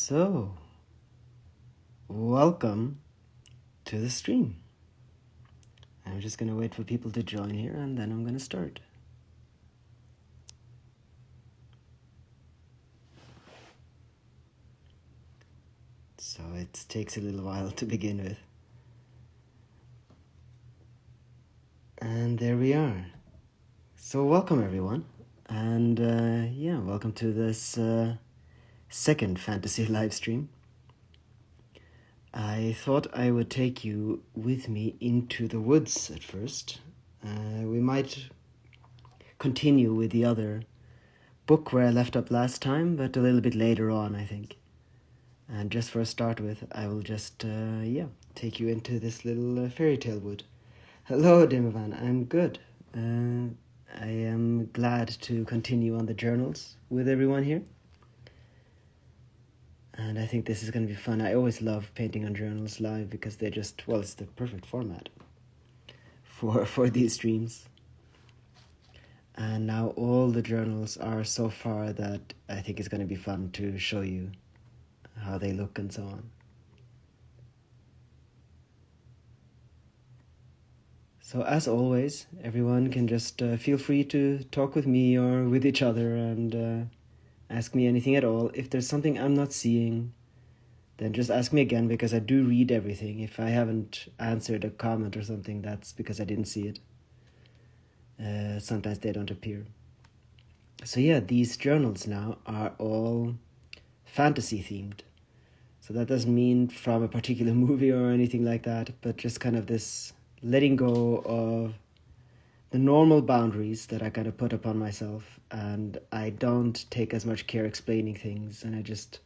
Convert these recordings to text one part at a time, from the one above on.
So, welcome to the stream. I'm just going to wait for people to join here and then I'm going to start. So it takes a little while to begin with. And there we are. So welcome everyone. And welcome to this second fantasy live stream. I thought I would take you with me into the woods at first. We might continue with the other book where I left up last time, but a little bit later on, I think. And just for a start with, I will just, take you into this little fairy tale wood. Hello, Dimmervan, I'm good. I am glad to continue on the journals with everyone here. And I think this is going to be fun. I always love painting on journals live because they're just, well, it's the perfect format for these streams. And now all the journals are so far that I think it's going to be fun to show you how they look and so on. So as always, everyone can just feel free to talk with me or with each other and ask me anything at all. If there's something I'm not seeing, then just ask me again, because I do read everything. If I haven't answered a comment or something, that's because I didn't see it. Sometimes they don't appear. So yeah, these journals now are all fantasy themed. So that doesn't mean from a particular movie or anything like that, but just kind of this letting go of the normal boundaries that I kind of put upon myself, and I don't take as much care explaining things, and I just,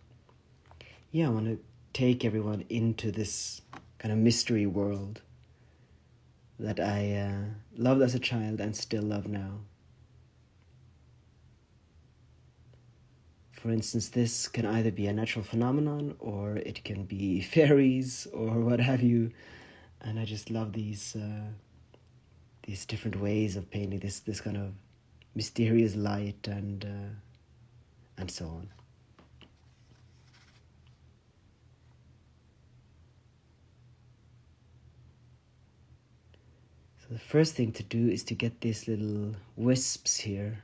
I want to take everyone into this kind of mystery world that I loved as a child and still love now. For instance, this can either be a natural phenomenon or it can be fairies or what have you, and I just love these different ways of painting, this kind of mysterious light and so on. So the first thing to do is to get these little wisps here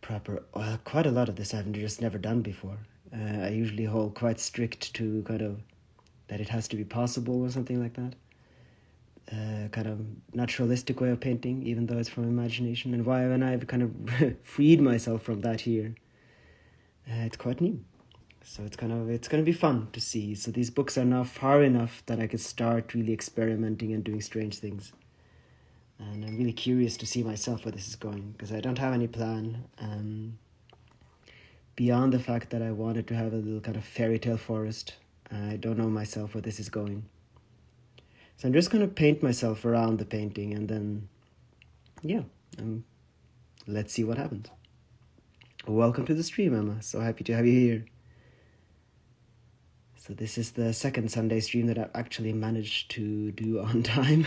proper. Well, quite a lot of this I've just never done before. I usually hold quite strict to kind of that it has to be possible or something like that. Kind of naturalistic way of painting, even though it's from imagination. And when I've kind of freed myself from that here, it's quite new. So it's going to be fun to see. So these books are now far enough that I could start really experimenting and doing strange things. And I'm really curious to see myself where this is going, because I don't have any plan beyond the fact that I wanted to have a little kind of fairy tale forest. I don't know myself where this is going. So I'm just going to paint myself around the painting and then, let's see what happens. Welcome to the stream, Emma. So happy to have you here. So this is the second Sunday stream that I've actually managed to do on time.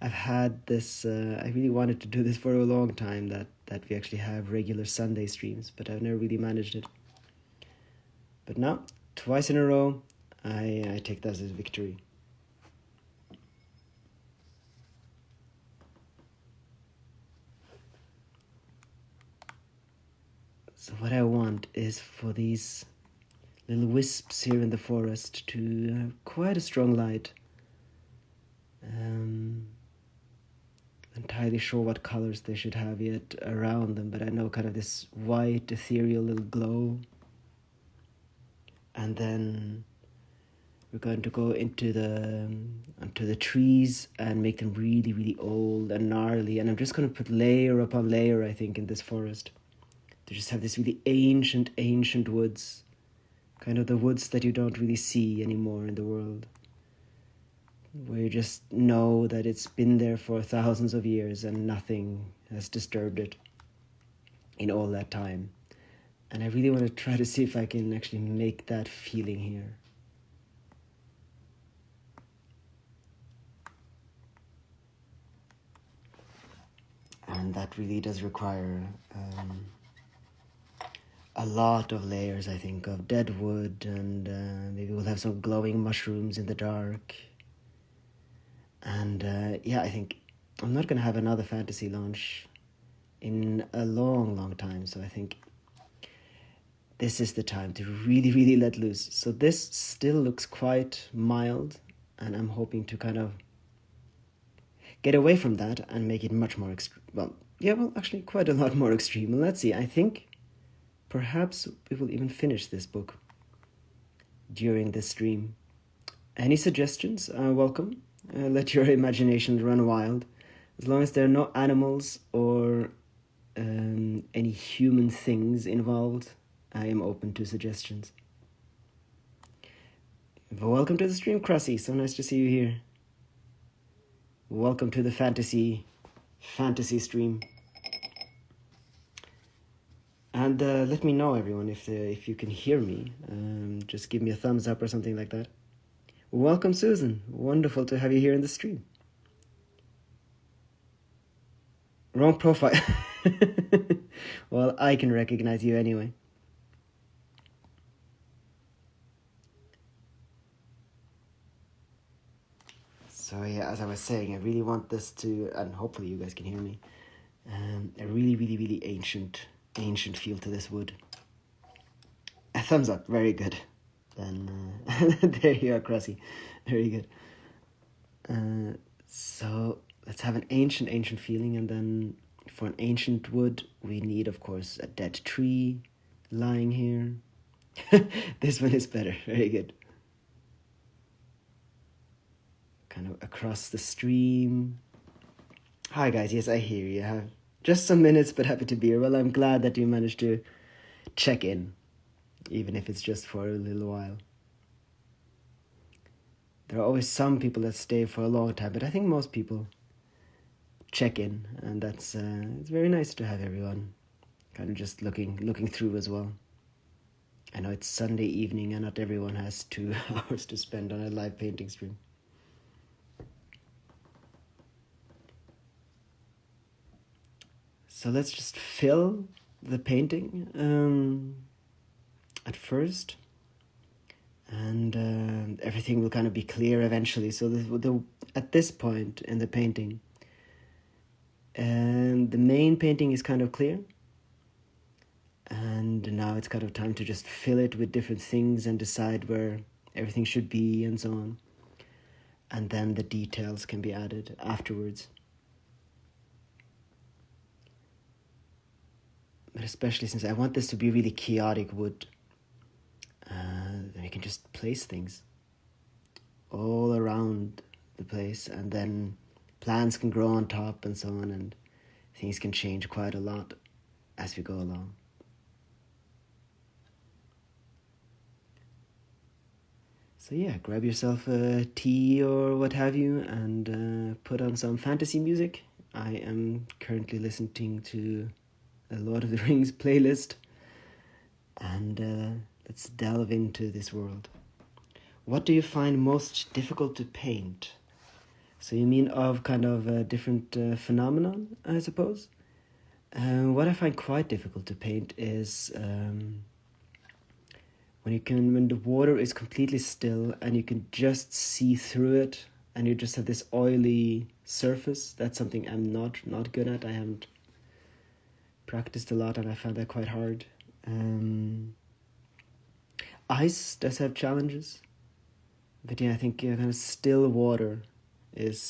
I've had this, I really wanted to do this for a long time, that we actually have regular Sunday streams, but I've never really managed it. But now, twice in a row, I take that as a victory. So what I want is for these little wisps here in the forest to have quite a strong light. Entirely sure what colors they should have yet around them, but I know kind of this white ethereal little glow. And then we're going to go into the trees and make them really, really old and gnarly. And I'm just going to put layer upon layer, I think, in this forest. To just have this really ancient woods. Kind of the woods that you don't really see anymore in the world. Where you just know that it's been there for thousands of years and nothing has disturbed it in all that time. And I really want to try to see if I can actually make that feeling here. And that really does require a lot of layers, I think, of dead wood, and maybe we'll have some glowing mushrooms in the dark. And yeah, I think I'm not going to have another fantasy launch in a long time, so I think this is the time to really let loose. So this still looks quite mild, and I'm hoping to kind of get away from that and make it much more extreme. Well, actually quite a lot more extreme. Well, let's see, I think perhaps we will even finish this book during this stream. Any suggestions are welcome. Let your imagination run wild. As long as there are no animals or any human things involved, I am open to suggestions. Welcome to the stream, Crossy. So nice to see you here. Welcome to the fantasy stream. And let me know, everyone, if you can hear me. Just give me a thumbs up or something like that. Welcome, Susan. Wonderful to have you here in the stream. Wrong profile. Well, I can recognize you anyway. So yeah, as I was saying, I really want this to, and hopefully you guys can hear me, a really ancient feel to this wood. A thumbs up, very good. Then there you are, Crossy. Very good. So let's have an ancient feeling, and then for an ancient wood, we need, of course, a dead tree lying here. This one is better. Very good. Kind of across the stream. Hi guys, yes, I hear you. I have just some minutes, but happy to be here. Well, I'm glad that you managed to check in, even if it's just for a little while. There are always some people that stay for a long time, but I think most people check in, and that's it's very nice to have everyone kind of just looking through as well. I know it's Sunday evening and not everyone has 2 hours to spend on a live painting stream. So let's just fill the painting at first, and everything will kind of be clear eventually. So at this point in the painting, the main painting is kind of clear, and now it's kind of time to just fill it with different things and decide where everything should be and so on. And then the details can be added afterwards. But especially since I want this to be really chaotic wood, then you can just place things all around the place, and then plants can grow on top and so on, and things can change quite a lot as we go along. So yeah, grab yourself a tea or what have you, and put on some fantasy music. I am currently listening to a Lord of the Rings playlist, and let's delve into this world. What do you find most difficult to paint? So you mean of kind of a different phenomenon, I suppose? What I find quite difficult to paint is when the water is completely still and you can just see through it, and you just have this oily surface. That's something I'm not good at. I haven't practiced a lot, and I found that quite hard. Ice does have challenges, but yeah, I think kind of still water is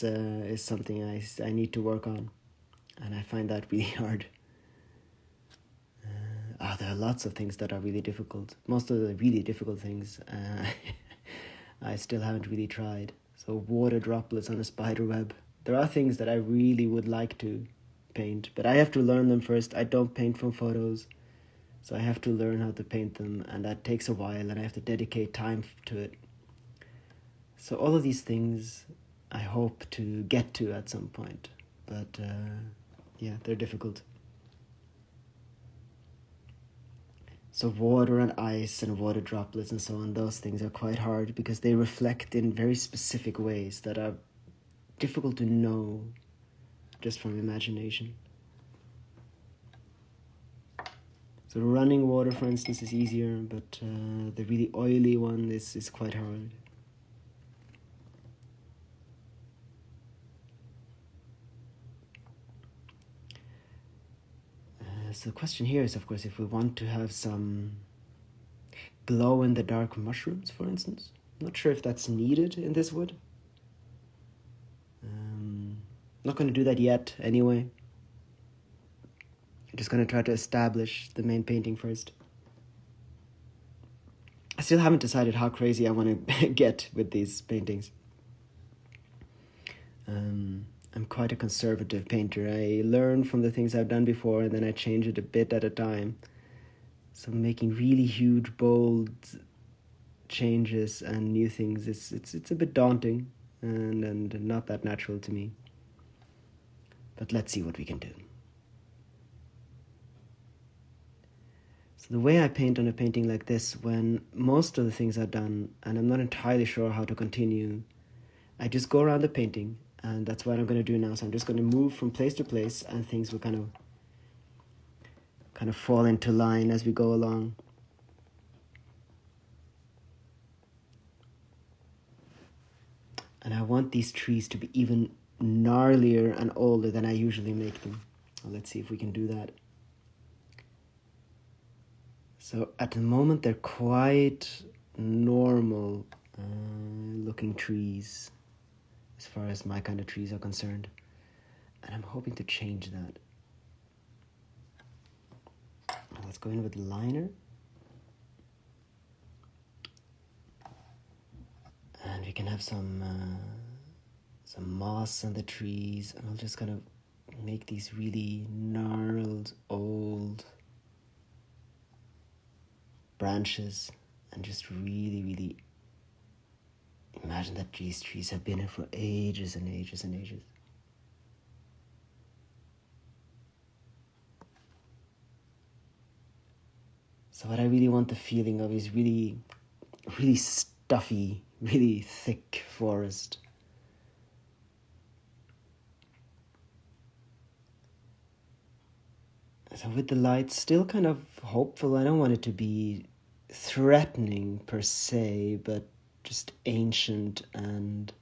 something I need to work on, and I find that really hard. There are lots of things that are really difficult. Most of the really difficult things I still haven't really tried. So water droplets on a spider web. There are things that I really would like to paint, but I have to learn them first. I don't paint from photos, so I have to learn how to paint them, and that takes a while, and I have to dedicate time to it. So all of these things I hope to get to at some point, but yeah, they're difficult. So water and ice and water droplets and so on, those things are quite hard because they reflect in very specific ways that are difficult to know just from imagination. So running water, for instance, is easier, but the really oily one is quite hard. So the question here is, of course, if we want to have some glow-in-the-dark mushrooms, for instance. I'm not sure if that's needed in this wood. Not going to do that yet, anyway. I'm just going to try to establish the main painting first. I still haven't decided how crazy I want to get with these paintings. I'm quite a conservative painter. I learn from the things I've done before, and then I change it a bit at a time. So making really huge, bold changes and new things, it's a bit daunting and not that natural to me. But let's see what we can do. So the way I paint on a painting like this, when most of the things are done and I'm not entirely sure how to continue, I just go around the painting, and that's what I'm going to do now. So I'm just going to move from place to place, and things will kind of fall into line as we go along. And I want these trees to be even gnarlier and older than I usually make them. Well, let's see if we can do that. So at the moment they're quite normal looking trees as far as my kind of trees are concerned. And I'm hoping to change that. Let's go in with liner. And we can have some moss on the trees, and I'll just kind of make these really gnarled, old branches, and just really, really imagine that these trees have been here for ages and ages and ages. So what I really want the feeling of is really, really stuffy, really thick forest. So with the light, still kind of hopeful. I don't want it to be threatening per se, but just ancient and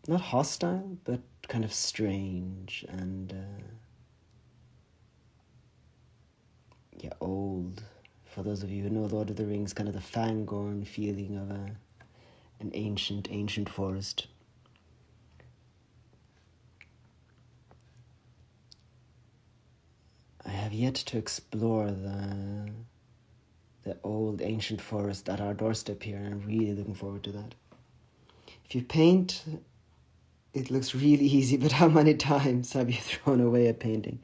not hostile, but kind of strange and old. For those of you who know Lord of the Rings, kind of the Fangorn feeling of an ancient forest. I have yet to explore the old ancient forest at our doorstep here, and I'm really looking forward to that. If you paint, it looks really easy, but how many times have you thrown away a painting?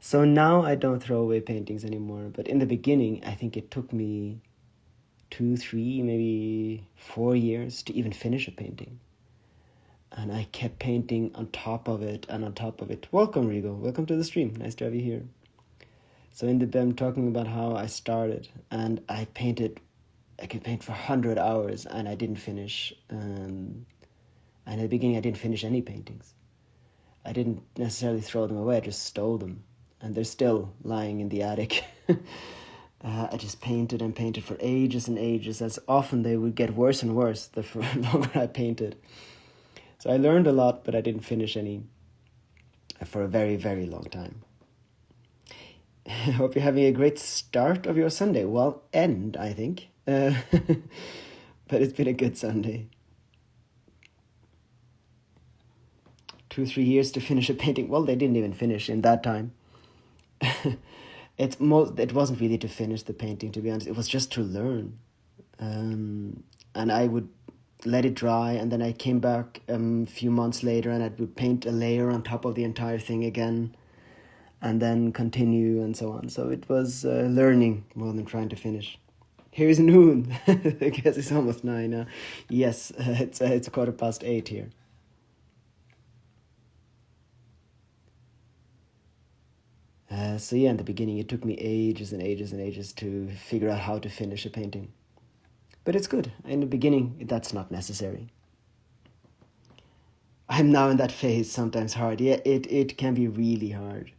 So now I don't throw away paintings anymore, but in the beginning, I think it took me 2, 3, maybe 4 years to even finish a painting. And I kept painting on top of it and on top of it. Welcome, Rigo. Welcome to the stream. Nice to have you here. So I'm talking about how I started, and I could paint for 100 hours, and I didn't finish. And in the beginning, I didn't finish any paintings. I didn't necessarily throw them away, I just stole them. And they're still lying in the attic. I just painted and painted for ages and ages. As often they would get worse and worse the longer I painted. So I learned a lot, but I didn't finish any for a very, very long time. I hope you're having a great start of your Sunday. Well, end, I think. But it's been a good Sunday. 2, 3 years to finish a painting. Well, they didn't even finish in that time. It wasn't really to finish the painting, to be honest. It was just to learn. And I would let it dry, and then I came back a few months later, and I would paint a layer on top of the entire thing again, and then continue and so on. So it was learning more than trying to finish. Here's noon. I guess it's almost 9 now. Yes, it's 8:15 here. So in the beginning it took me ages and ages and ages to figure out how to finish a painting. But it's good. In the beginning, that's not necessary. I'm now in that phase, sometimes hard. Yeah, it can be really hard.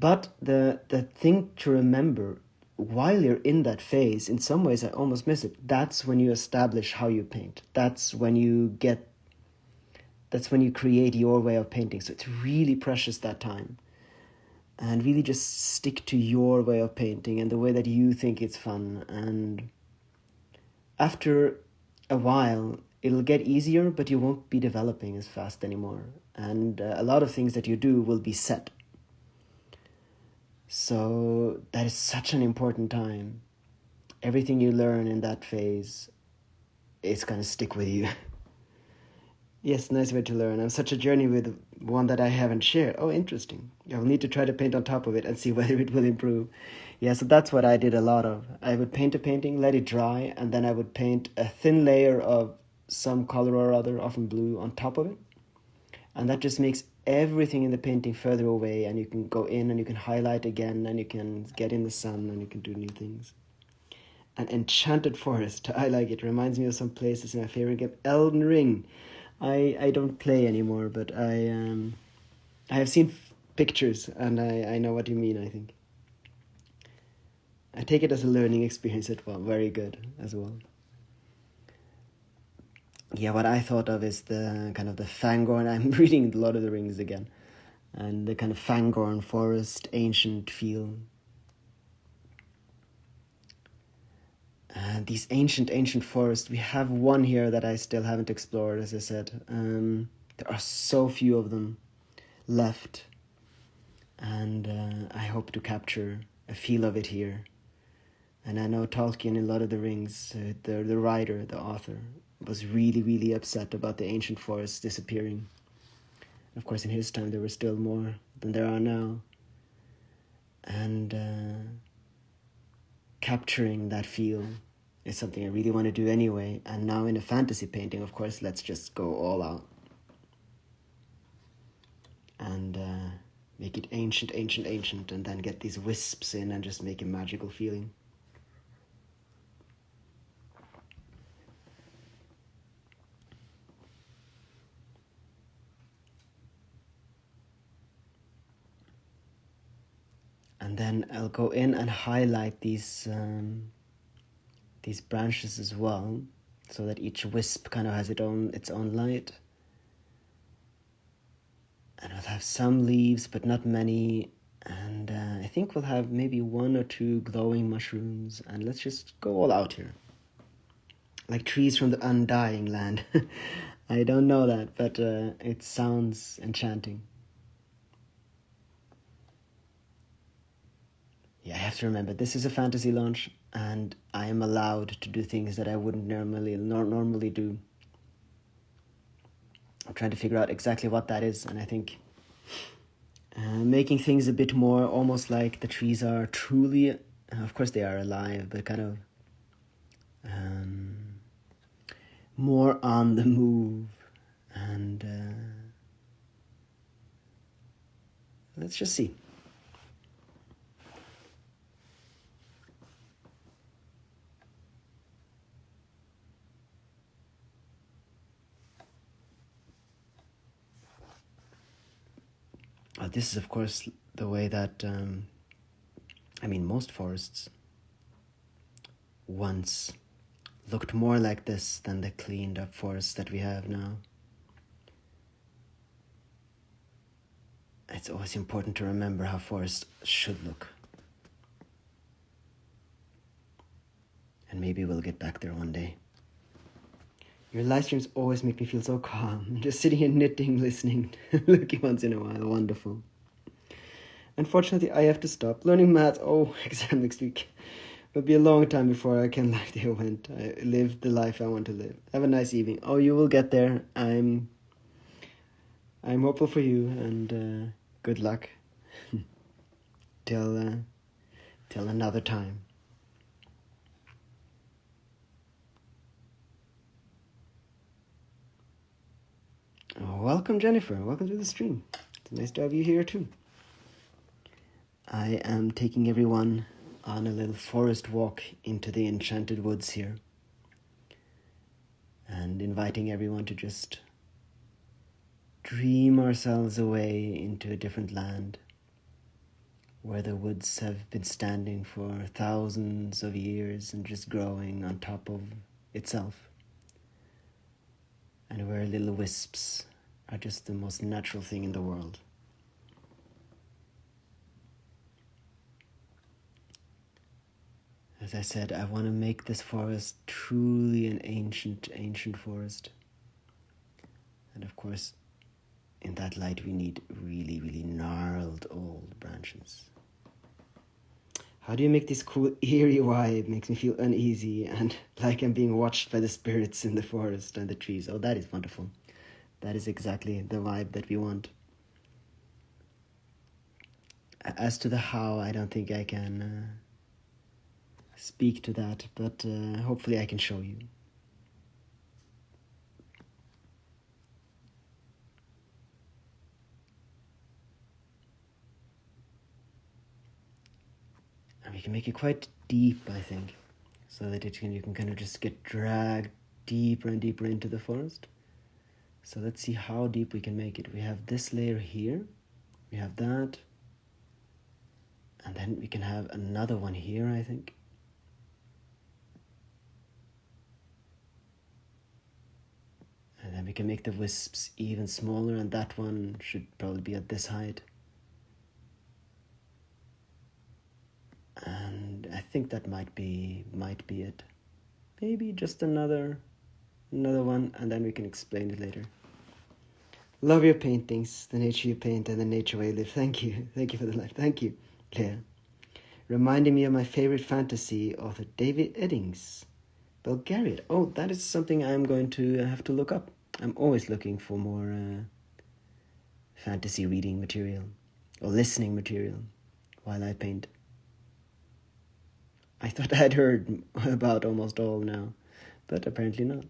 But the thing to remember, while you're in that phase, in some ways I almost miss it, that's when you establish how you paint. That's when you create your way of painting. So it's really precious, that time. And really just stick to your way of painting and the way that you think it's fun. And after a while, it'll get easier, but you won't be developing as fast anymore. And a lot of things that you do will be set. So that is such an important time. Everything you learn in that phase is going to stick with you. Yes, nice way to learn. I'm such a journey with one that I haven't shared. Oh, interesting. I'll need to try to paint on top of it and see whether it will improve. Yeah, so that's what I did a lot of. I would paint a painting, let it dry, and then I would paint a thin layer of some color or other, often blue, on top of it. And that just makes everything in the painting further away, and you can go in and you can highlight again, and you can get in the sun, and you can do new things. An enchanted forest. I like it. Reminds me of some places in my favorite game, Elden Ring. I don't play anymore, but I have seen pictures, and I know what you mean, I think. I take it as a learning experience as well. Very good as well. Yeah, what I thought of is the kind of the Fangorn. I'm reading The Lord of the Rings again. And the kind of Fangorn forest, ancient feel. These ancient forests, we have one here that I still haven't explored, as I said. There are so few of them left, and I hope to capture a feel of it here. And I know Tolkien in Lord of the Rings, the writer, the author, was really, really upset about the ancient forests disappearing. Of course, in his time, there were still more than there are now. And capturing that feel is something I really want to do anyway. And now in a fantasy painting, of course, let's just go all out. And make it ancient, and then get these wisps in and just make a magical feeling. And then I'll go in and highlight these branches as well, so that each wisp kind of has its own light. And we'll have some leaves, but not many. And I think we'll have maybe 1 or 2 glowing mushrooms. And let's just go all out here. Like trees from the undying land. I don't know that, but it sounds enchanting. Yeah, I have to remember, this is a fantasy launch, and I am allowed to do things that I wouldn't normally do. I'm trying to figure out exactly what that is, and I think making things a bit more almost like the trees are truly, of course they are alive, but kind of more on the move. And let's just see. This is, of course, the way that, most forests once looked more like this than the cleaned up forests that we have now. It's always important to remember how forests should look. And maybe we'll get back there one day. Your live streams always make me feel so calm. Just sitting here knitting, listening, looking once in a while. Wonderful. Unfortunately, I have to stop. Learning math. Oh, exam next week. It'll be a long time before I can live the event. I live the life I want to live. Have a nice evening. Oh, you will get there. I'm hopeful for you, and good luck. Till another time. Oh, welcome, Jennifer. Welcome to the stream. It's nice to have you here too. I am taking everyone on a little forest walk into the enchanted woods here, and inviting everyone to just dream ourselves away into a different land, where the woods have been standing for thousands of years and just growing on top of itself, and where little wisps are just the most natural thing in the world. As I said, I want to make this forest truly an ancient forest. And of course, in that light, we need really gnarled old branches. How do you make this cool eerie vibe? It makes me feel uneasy and like I'm being watched by the spirits in the forest and the trees. Oh, that is wonderful. That is exactly the vibe that we want. As to the how, I don't think I can speak to that, but hopefully I can show you. And we can make it quite deep, I think, so that you can kind of just get dragged deeper and deeper into the forest. So let's see how deep we can make it. We have this layer here, we have that, and then we can have another one here, I think. And then we can make the wisps even smaller, and that one should probably be at this height. And I think that might be it. Maybe just another one, and then we can explain it later. Love your paintings, the nature you paint and the nature where you live. Thank you for the life. Thank you, Leah. Reminding me of my favorite fantasy author, David Eddings, Bulgarian. Oh, that is something I'm going to have to look up. I'm always looking for more fantasy reading material or listening material while I paint. I thought I'd heard about almost all now, but apparently not.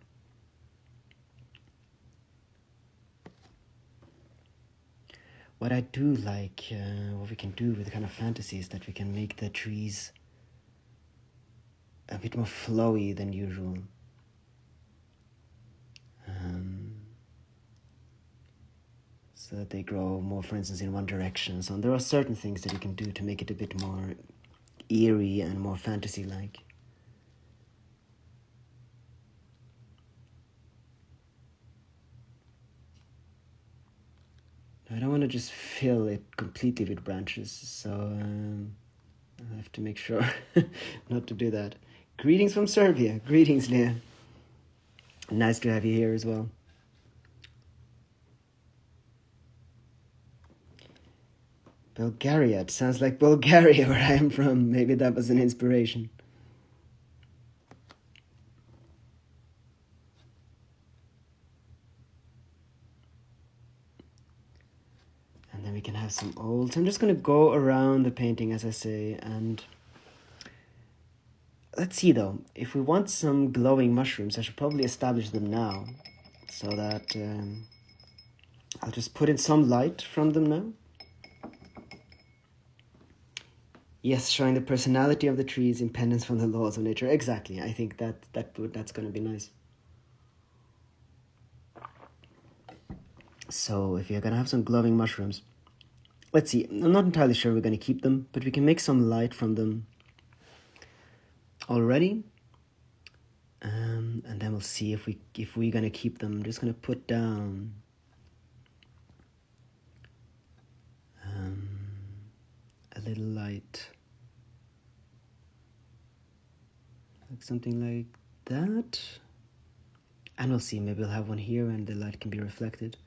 What I do like, what we can do with kind of fantasy is that we can make the trees a bit more flowy than usual. So that they grow more, for instance, in one direction. So there are certain things that you can do to make it a bit more eerie and more fantasy-like. I don't want to just fill it completely with branches, so I have to make sure not to do that. Greetings from Serbia. Greetings, Leah. Nice to have you here as well. Bulgaria. It sounds like Bulgaria where I am from. Maybe that was an inspiration. And then we can have some old. So I'm just going to go around the painting, as I say, and let's see though. If we want some glowing mushrooms, I should probably establish them now, so that I'll just put in some light from them now. Yes, showing the personality of the trees, independence from the laws of nature. Exactly. I think that's going to be nice. So if you're going to have some glowing mushrooms, let's see. I'm not entirely sure we're going to keep them, but we can make some light from them already. And then we'll see if we're going to keep them. I'm just going to put down a little light. Like something like that. And we'll see, maybe we'll have one here and the light can be reflected.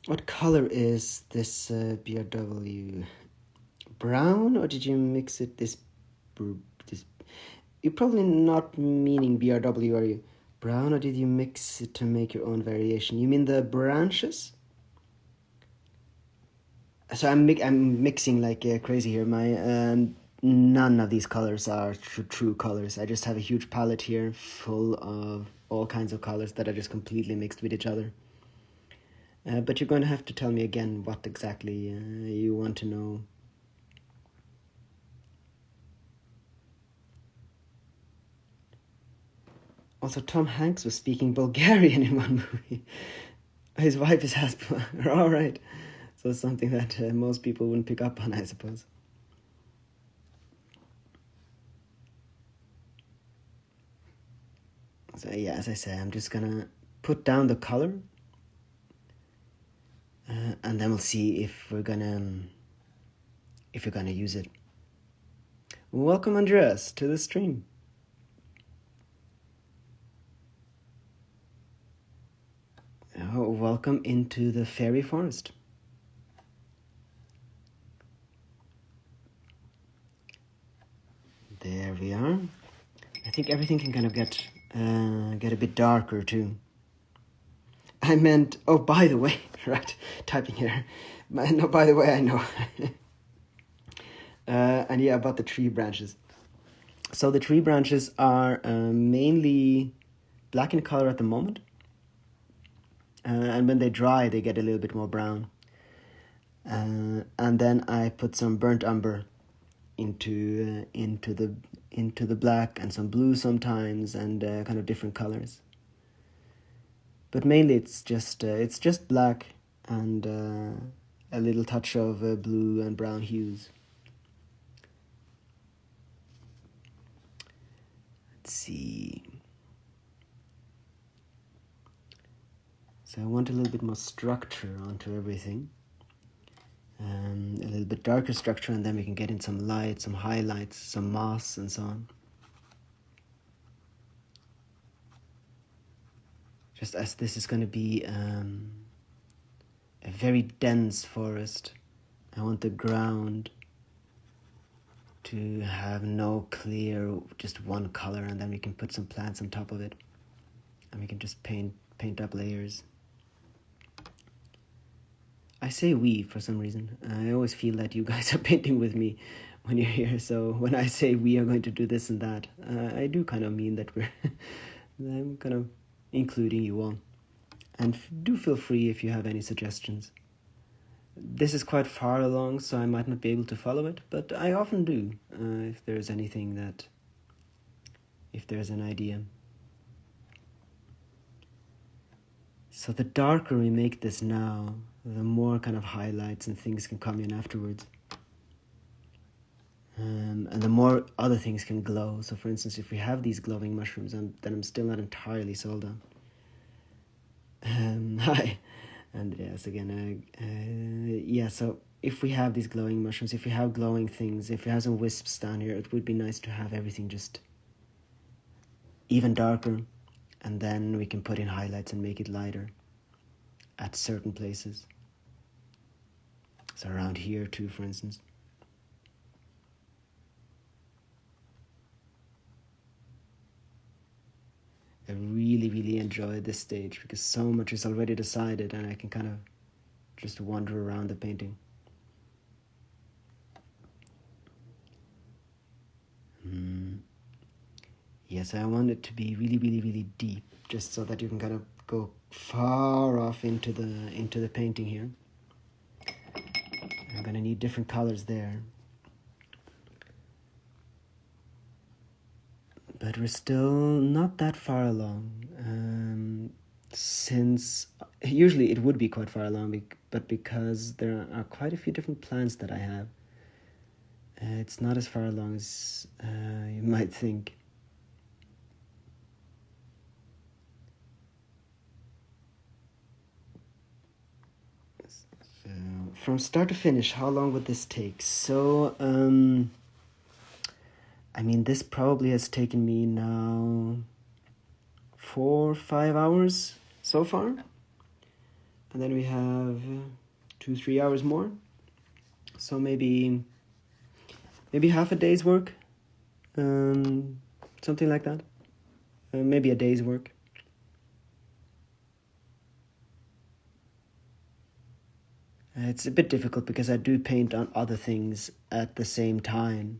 What color is this BRW? Brown, or did you mix it this? You're probably not meaning BRW, are you? Brown, or did you mix it to make your own variation? You mean the branches? So I'm mixing like crazy here. My none of these colors are true colors. I just have a huge palette here full of all kinds of colors that are just completely mixed with each other. But you're going to have to tell me again what exactly you want to know. Also, Tom Hanks was speaking Bulgarian in one movie. His wife is Haspa. All right. So it's something that most people wouldn't pick up on, I suppose. So yeah, as I say, I'm just gonna put down the color, and then we'll see if we're gonna use it. Welcome, Andreas, to the stream. Oh, welcome into the fairy forest. There we are. I think everything can kind of get a bit darker too. I meant, oh, by the way, right, typing here. No, by the way, I know. And yeah, about the tree branches. So the tree branches are mainly black in color at the moment. And when they dry, they get a little bit more brown. And then I put some burnt umber into the black, and some blue sometimes, and kind of different colors. But mainly it's just black and a little touch of blue and brown hues. Let's see. So I want a little bit more structure onto everything. A little bit darker structure, and then we can get in some light, some highlights, some moss, and so on. Just as this is going to be a very dense forest, I want the ground to have no clear, just one color, and then we can put some plants on top of it, and we can just paint up layers. I say we for some reason. I always feel that you guys are painting with me when you're here, so when I say we are going to do this and that, I do kind of mean that I'm kind of including you all. And do feel free if you have any suggestions. This is quite far along, so I might not be able to follow it, but I often do, if there's an idea. So the darker we make this now, the more kind of highlights and things can come in afterwards. And the more other things can glow. So for instance, if we have these glowing mushrooms, then I'm still not entirely sold on. Hi, Andreas again. Yeah, so if we have these glowing mushrooms, if we have glowing things, if we have some wisps down here, it would be nice to have everything just even darker, and then we can put in highlights and make it lighter at certain places. So around here too, for instance. I really, really enjoy this stage because so much is already decided, and I can kind of just wander around the painting. Yes, I want it to be really, really, really deep, just so that you can kind of go far off into the painting here. I'm gonna need different colors there. But we're still not that far along, since usually it would be quite far along, but because there are quite a few different plants that I have, it's not as far along as you might think. So, from start to finish, how long would this take? So, I mean, this probably has taken me now 4 or 5 hours so far. And then we have 2-3 hours more. So maybe half a day's work. Something like that. Maybe a day's work. It's a bit difficult because I do paint on other things at the same time.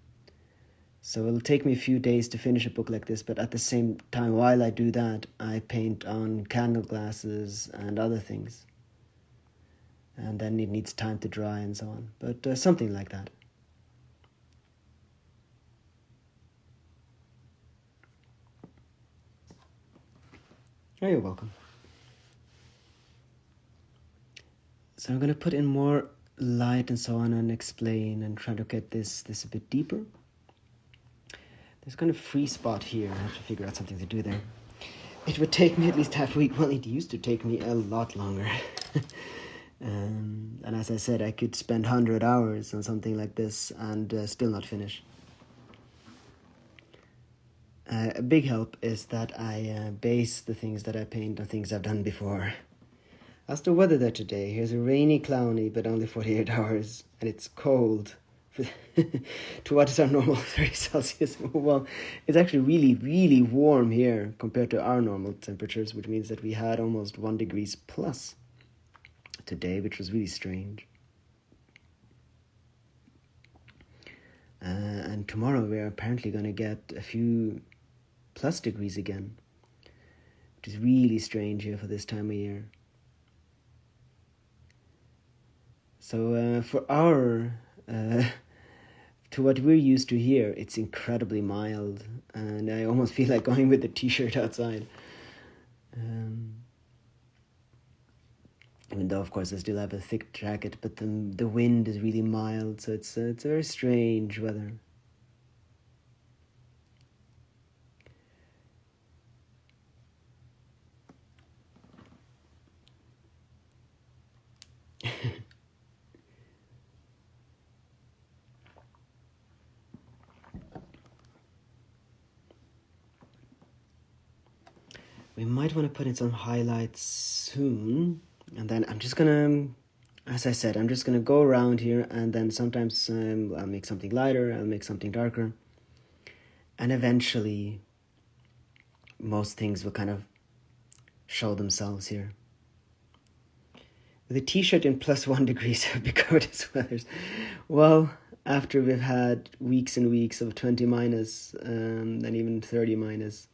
So it'll take me a few days to finish a book like this, but at the same time, while I do that, I paint on candle glasses and other things. And then it needs time to dry and so on. But something like that. Oh, you're welcome. So I'm going to put in more light and so on and explain and try to get this a bit deeper. There's kind of free spot here. I have to figure out something to do there. It would take me at least half a week. Well, it used to take me a lot longer. And as I said, I could spend 100 hours on something like this and still not finish. A big help is that I base the things that I paint on things I've done before. How's the weather there today? Here's a rainy, cloudy, but only 48 hours, and it's cold. To what is our normal 30 Celsius? Well, it's actually really, really warm here compared to our normal temperatures, which means that we had almost 1 degrees plus today, which was really strange. And tomorrow we're apparently going to get a few plus degrees again, which is really strange here for this time of year. So for our to what we're used to here, it's incredibly mild, and I almost feel like going with a t-shirt outside. Even though, of course, I still have a thick jacket, but the wind is really mild, so it's very strange weather. We might want to put in some highlights soon, and then I'm just gonna, as I said, I'm just gonna go around here, and then sometimes I'll make something lighter, I'll make something darker, and eventually most things will kind of show themselves here. With a t-shirt in plus 1 degrees, I'd be covered in sweaters. Well, after we've had weeks and weeks of 20 minus, and even 30 minus,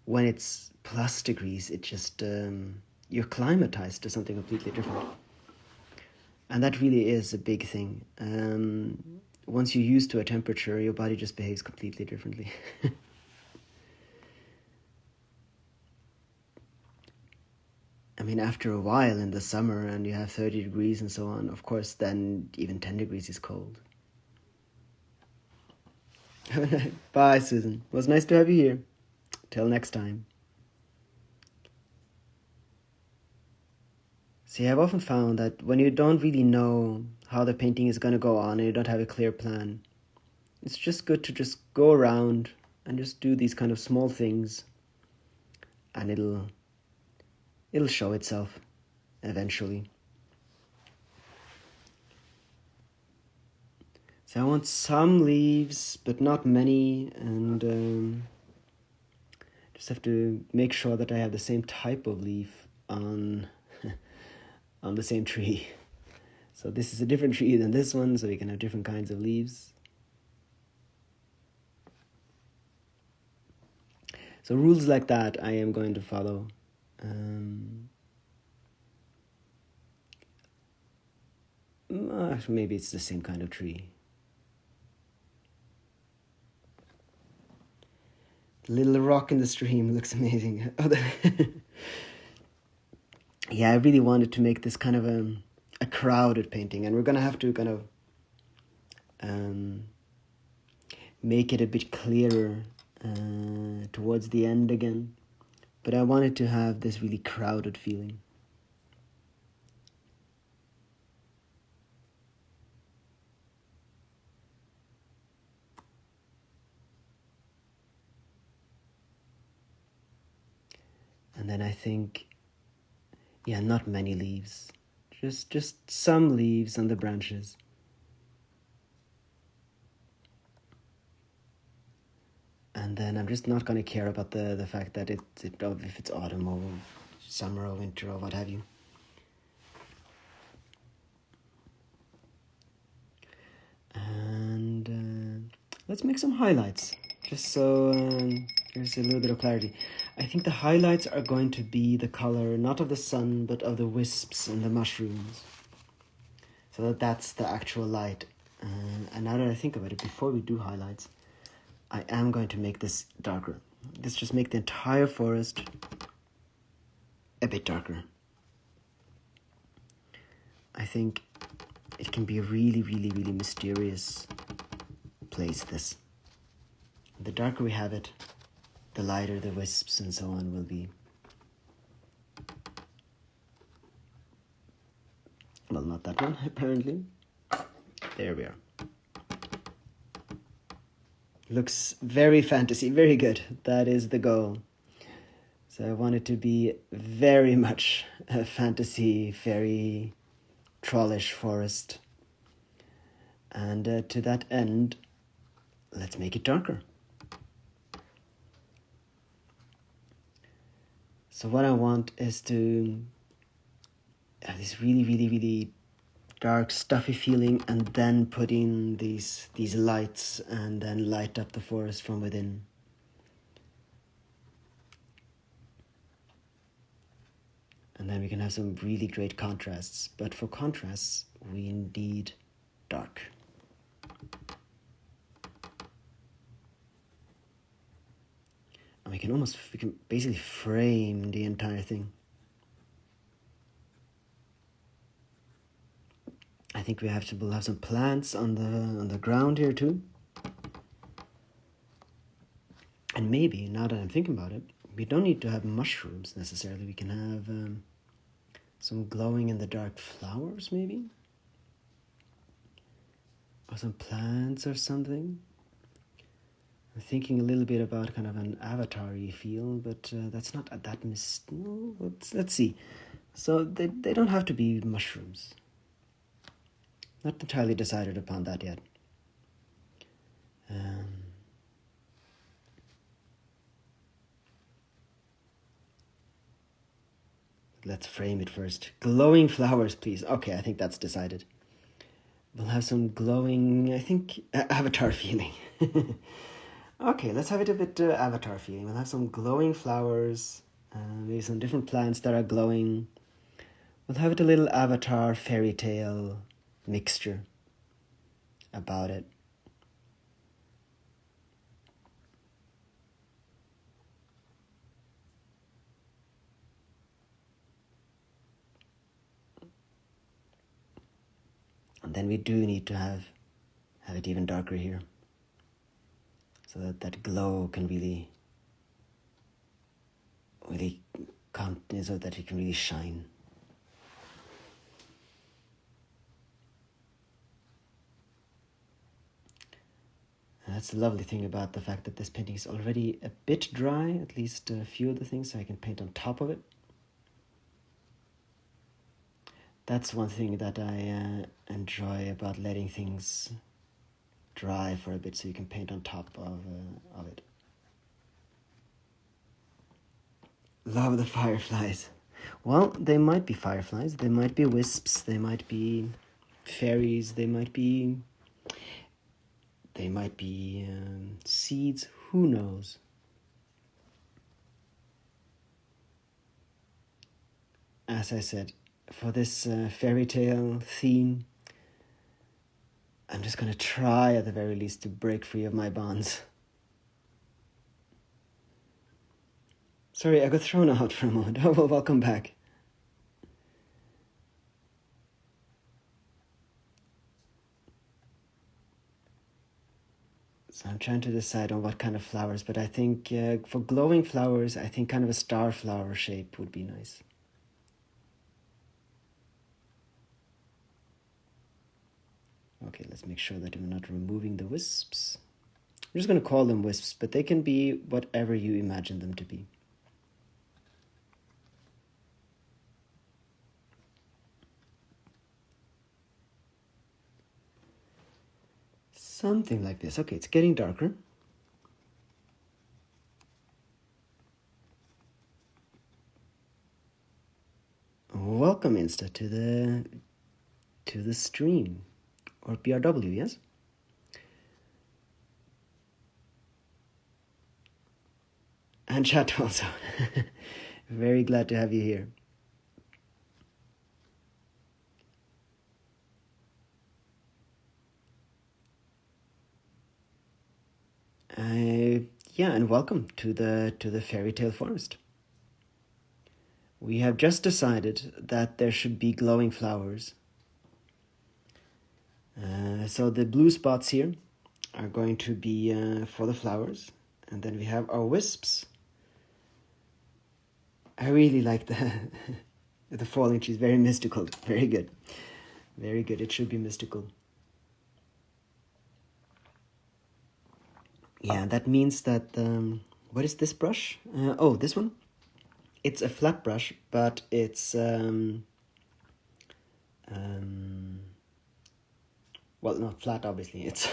when it's plus degrees, it just, you're climatized to something completely different. And that really is a big thing. Once you're used to a temperature, your body just behaves completely differently. I mean, after a while in the summer and you have 30 degrees and so on, of course, then even 10 degrees is cold. Bye, Susan. It was nice to have you here. Till next time. See, I've often found that when you don't really know how the painting is going to go on and you don't have a clear plan, it's just good to just go around and just do these kind of small things, and it'll show itself eventually. So I want some leaves, but not many, and just have to make sure that I have the same type of leaf on on the same tree. So this is a different tree than this one, so we can have different kinds of leaves. So rules like that I am going to follow. Maybe it's the same kind of tree. The little rock in the stream looks amazing. Yeah, I really wanted to make this kind of a crowded painting, and we're going to have to kind of make it a bit clearer towards the end again. But I wanted to have this really crowded feeling. And then I think, yeah, not many leaves. Just some leaves on the branches. And then I'm just not going to care about the fact that if it's autumn or summer or winter or what have you. And let's make some highlights, just so there's a little bit of clarity. I think the highlights are going to be the color, not of the sun, but of the wisps and the mushrooms. So that's the actual light. And now that I think about it, before we do highlights, I am going to make this darker. Let's just make the entire forest a bit darker. I think it can be a really, really, really mysterious place, this. The darker we have it, the lighter the wisps and so on will be. Well, not that one, apparently. There we are. Looks very fantasy, very good. That is the goal. So I want it to be very much a fantasy, fairy, trollish forest. And to that end, let's make it darker. So what I want is to have this really, really, really dark, stuffy feeling, and then put in these lights and then light up the forest from within. And then we can have some really great contrasts. But for contrasts, we need dark. And we can basically frame the entire thing. I think we'll have some plants on the ground here too. And maybe, now that I'm thinking about it, we don't need to have mushrooms necessarily. We can have some glowing in the dark flowers maybe. Or some plants or something. I'm thinking a little bit about kind of an avatar-y feel, but that's not that no, let's see. So they don't have to be mushrooms. Not entirely decided upon that yet. Let's frame it first. Glowing flowers, please. Okay, I think that's decided. We'll have some glowing, I think, avatar feeling. Okay, let's have it a bit avatar feeling. We'll have some glowing flowers, maybe some different plants that are glowing. We'll have it a little avatar fairy tale mixture about it. And then we do need to have it even darker here, so that glow can really so that it can really shine. And that's the lovely thing about the fact that this painting is already a bit dry, at least a few of the things, so I can paint on top of it. That's one thing that I enjoy about letting things dry for a bit, so you can paint on top of it. Love the fireflies. Well, they might be fireflies, they might be wisps, they might be fairies, they might be seeds, who knows? As I said, for this fairy tale theme, I'm just going to try at the very least to break free of my bonds. Sorry, I got thrown out for a moment. Oh, well, welcome back. So I'm trying to decide on what kind of flowers, but I think for glowing flowers, I think kind of a star flower shape would be nice. Okay, let's make sure that we're not removing the wisps. I'm just going to call them wisps, but they can be whatever you imagine them to be. Something like this. Okay, it's getting darker. Welcome, Insta, to the stream, or PRW, yes? And chat also. Very glad to have you here. Yeah, and welcome to the fairy tale forest. We have just decided that there should be glowing flowers. So the blue spots here are going to be for the flowers. And then we have our wisps. I really like the the falling trees. Very mystical. Very good. Very good. It should be mystical. Yeah, that means that... what is this brush? Oh, this one? It's a flat brush, but it's... well, not flat, obviously. It's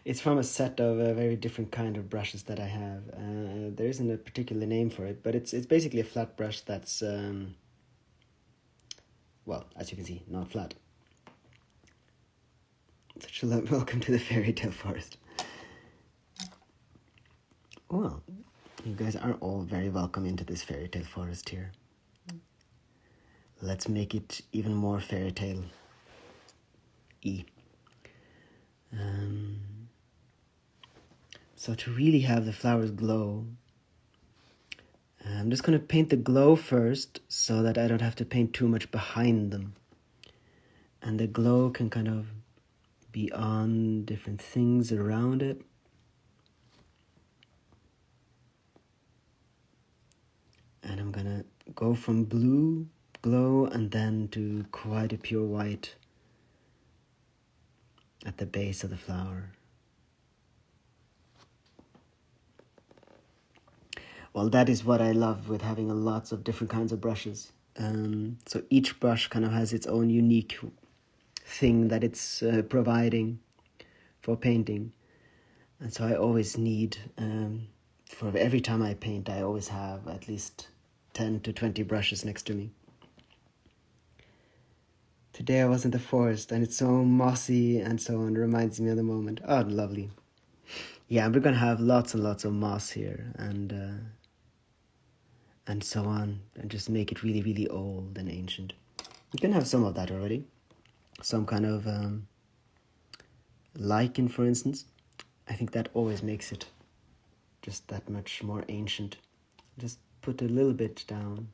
it's from a set of very different kind of brushes that I have. There isn't a particular name for it, but it's basically a flat brush that's well, as you can see, not flat. Such a welcome to the fairytale forest. Well, you guys are all very welcome into this fairytale forest here. Let's make it even more fairytale-y. So to really have the flowers glow, I'm just going to paint the glow first so that I don't have to paint too much behind them. And the glow can kind of be on different things around it. And I'm going to go from blue glow and then to quite a pure white at the base of the flower. Well, that is what I love with having lots of different kinds of brushes. So each brush kind of has its own unique thing that it's providing for painting. And so I always need, for every time I paint, I always have at least 10 to 20 brushes next to me. Today I was in the forest and it's so mossy and so on. It reminds me of the moment. Oh, lovely. Yeah, we're going to have lots and lots of moss here and so on, and just make it really, really old and ancient. You can have some of that already. Some kind of lichen, for instance. I think that always makes it just that much more ancient. Just put a little bit down,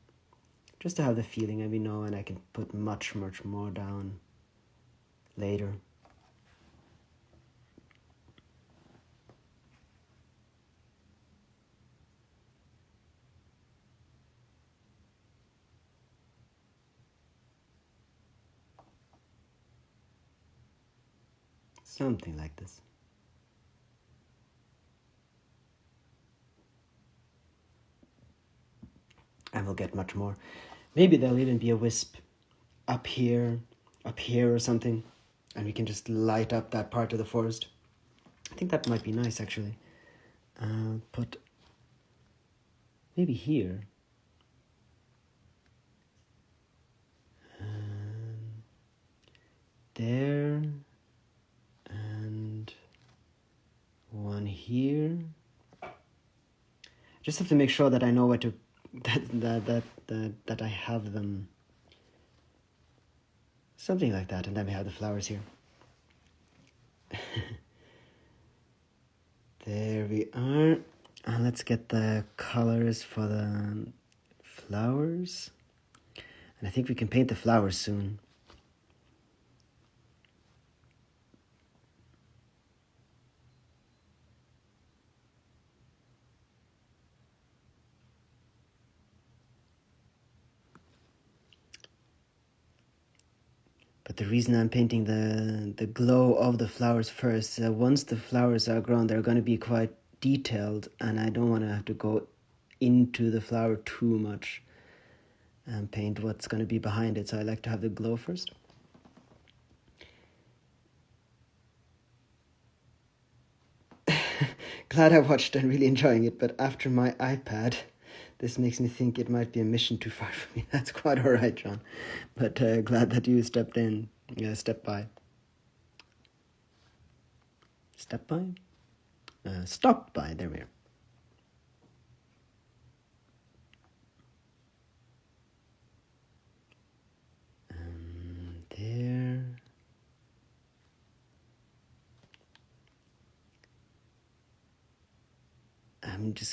just to have the feeling, and we know, and I can put much, much more down later. Something like this. And we'll get much more. Maybe there'll even be a wisp up here or something, and we can just light up that part of the forest. I think that might be nice, actually. Put maybe here. There. And one here. Just have to make sure that I know where to that I have them. Something like that, and then we have the flowers here. There we are. And let's get the colors for the flowers. And I think we can paint the flowers soon. But the reason I'm painting the glow of the flowers first, once the flowers are grown, they're going to be quite detailed, and I don't want to have to go into the flower too much and paint what's going to be behind it. So I like to have the glow first. Glad I watched and really enjoying it, but after my iPad, this makes me think it might be a mission too far for me. That's quite all right, John. But glad that you stepped in. Yeah, step by. Step by? Stop by. There we are. There.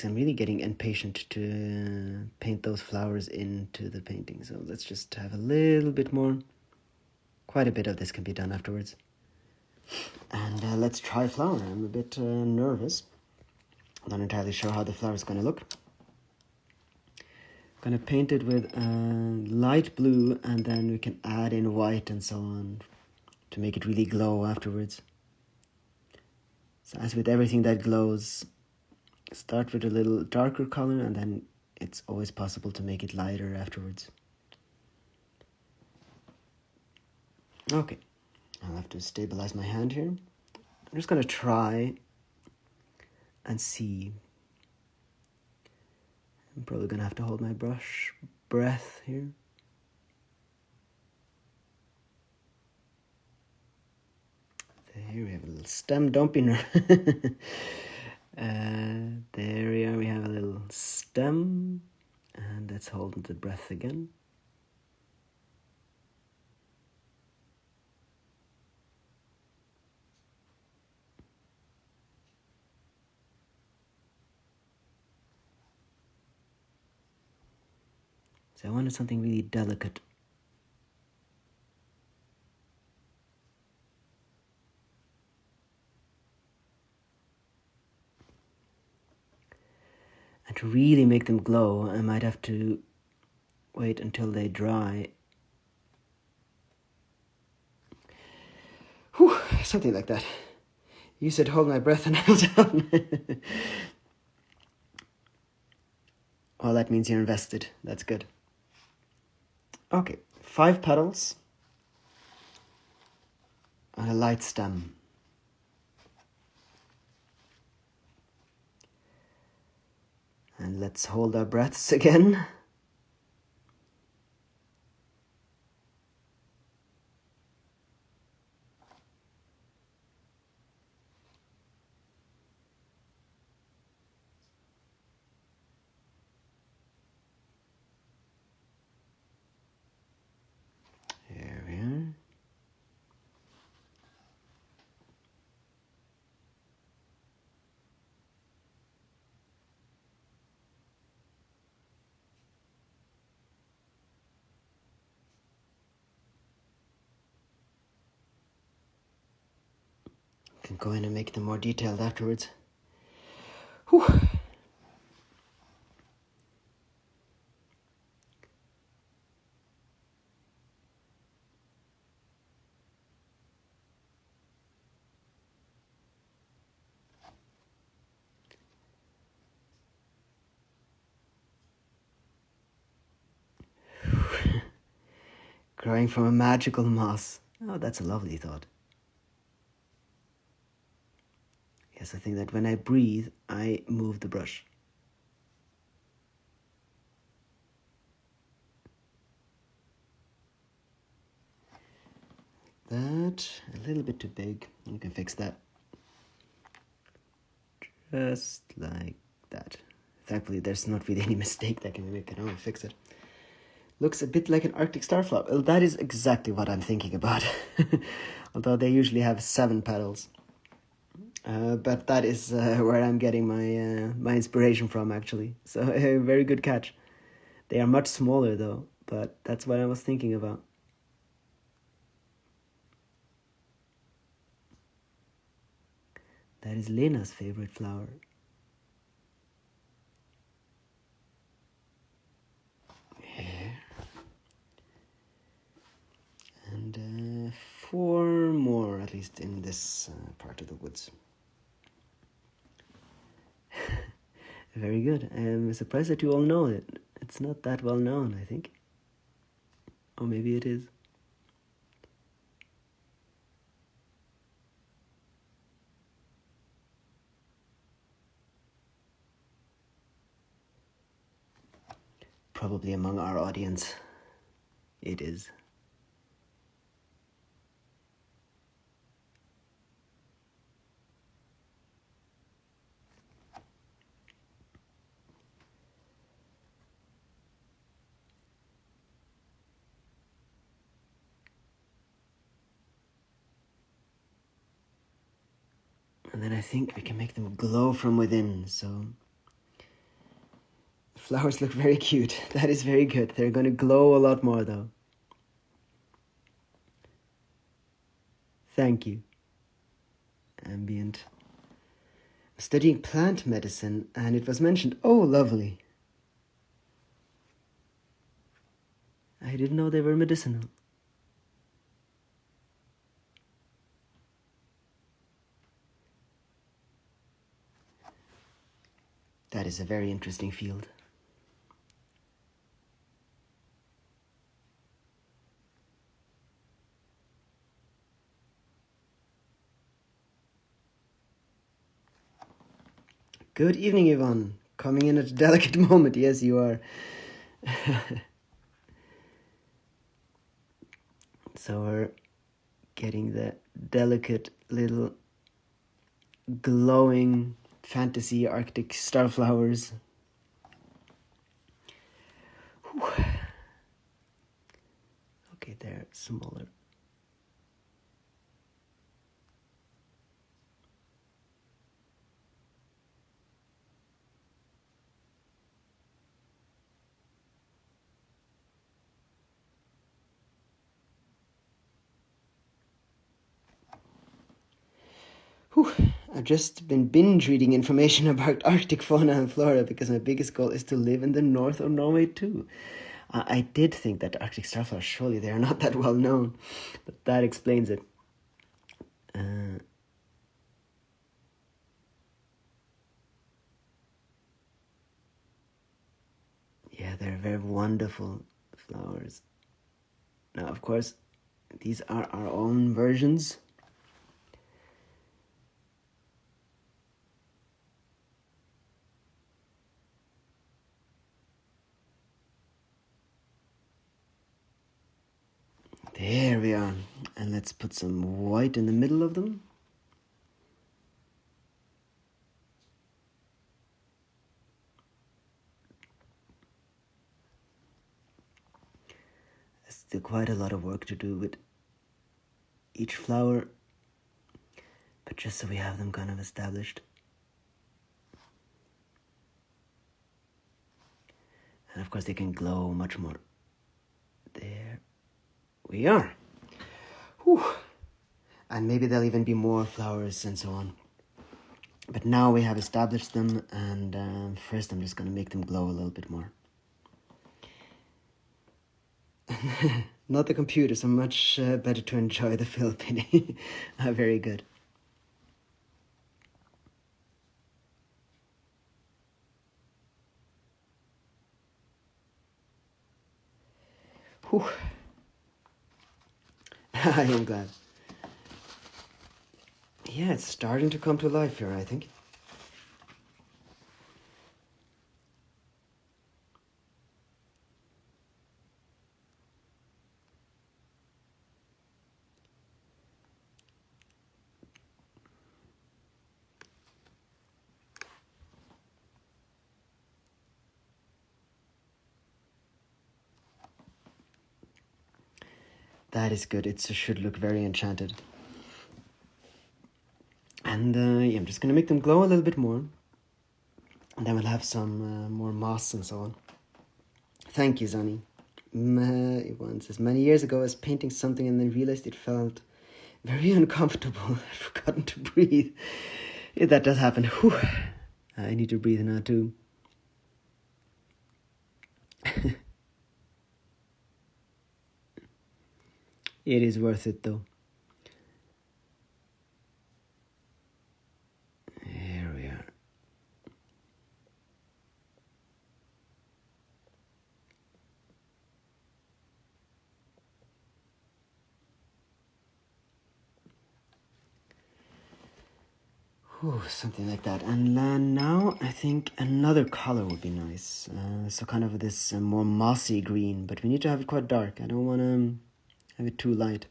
I'm really getting impatient to paint those flowers into the painting. So let's just have a little bit more. Quite a bit of this can be done afterwards. And let's try flower. I'm a bit nervous. I'm not entirely sure how the flower is going to look. I'm going to paint it with light blue, and then we can add in white and so on to make it really glow afterwards. So as with everything that glows, start with a little darker color, and then it's always possible to make it lighter afterwards. Okay, I'll have to stabilize my hand here. I'm just going to try and see. I'm probably going to have to hold my brush breath here. Here we have a little stem. Don't be nervous. There we are. We have a little stem. And let's hold the breath again. So I wanted something really delicate. And to really make them glow, I might have to wait until they dry. Whew, something like that. You said hold my breath and I was down. Well, that means you're invested. That's good. Okay, 5 petals and a light stem. And let's hold our breaths again. Here we are. Can go in and make them more detailed afterwards. Whew. Growing from a magical moss. Oh, that's a lovely thought. Yes, I think that when I breathe, I move the brush. That, a little bit too big. You can fix that. Just like that. Thankfully, there's not really any mistake that can be made. I can only fix it. Looks a bit like an Arctic starflower. Well, that is exactly what I'm thinking about. Although they usually have 7 petals. But that is where I'm getting my inspiration from, actually. So, very good catch. They are much smaller, though. But that's what I was thinking about. That is Lena's favorite flower. Here. And 4 more, at least in this part of the woods. Very good. I'm surprised that you all know it. It's not that well known, I think. Or maybe it is. Probably among our audience, it is. And then I think we can make them glow from within, so... The flowers look very cute. That is very good. They're going to glow a lot more, though. Thank you. ambient. Studying plant medicine, and it was mentioned. Oh, lovely. I didn't know they were medicinal. That is a very interesting field. Good evening, Yvonne. Coming in at a delicate moment. Yes, you are. So we're getting the delicate little glowing fantasy Arctic starflowers. Whew. Okay, they're smaller. Whew. I've just been binge reading information about Arctic fauna and flora because my biggest goal is to live in the north of Norway too. I did think that Arctic starflowers, surely they are not that well known, but that explains it. Yeah, they're very wonderful flowers. Now, of course, these are our own versions. There we are. And let's put some white in the middle of them. There's still quite a lot of work to do with each flower, but just so we have them kind of established. And of course they can glow much more. There we are. Whew. And maybe there'll even be more flowers and so on. But now we have established them, and first I'm just going to make them glow a little bit more. Not the computer, so much better to enjoy the fill painting. Very good. Whew. I am glad. Yeah, it's starting to come to life here, I think. That is good. It should look very enchanted. And yeah, I'm just going to make them glow a little bit more. And then we'll have some more moss and so on. Thank you, Zani. One says, many years ago I was painting something and then realized it felt very uncomfortable. I'd forgotten to breathe. Yeah, that does happen. Whew. I need to breathe now too. It is worth it though. There we are. Whew, something like that. And now I think another color would be nice. So kind of this more mossy green, but we need to have it quite dark. I don't want to have it too light.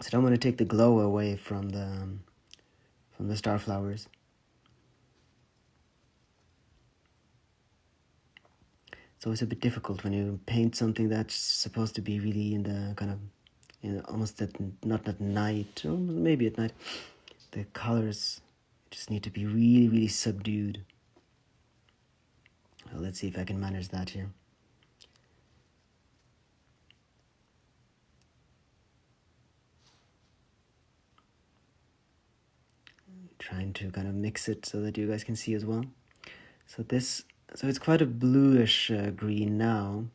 So I don't want to take the glow away from the starflowers. It's always a bit difficult when you paint something that's supposed to be really in the kind of, almost not at night, or maybe at night. The colors just need to be really, really subdued. Well, let's see if I can manage that here. trying to kind of mix it so that you guys can see as well. So it's quite a bluish green now,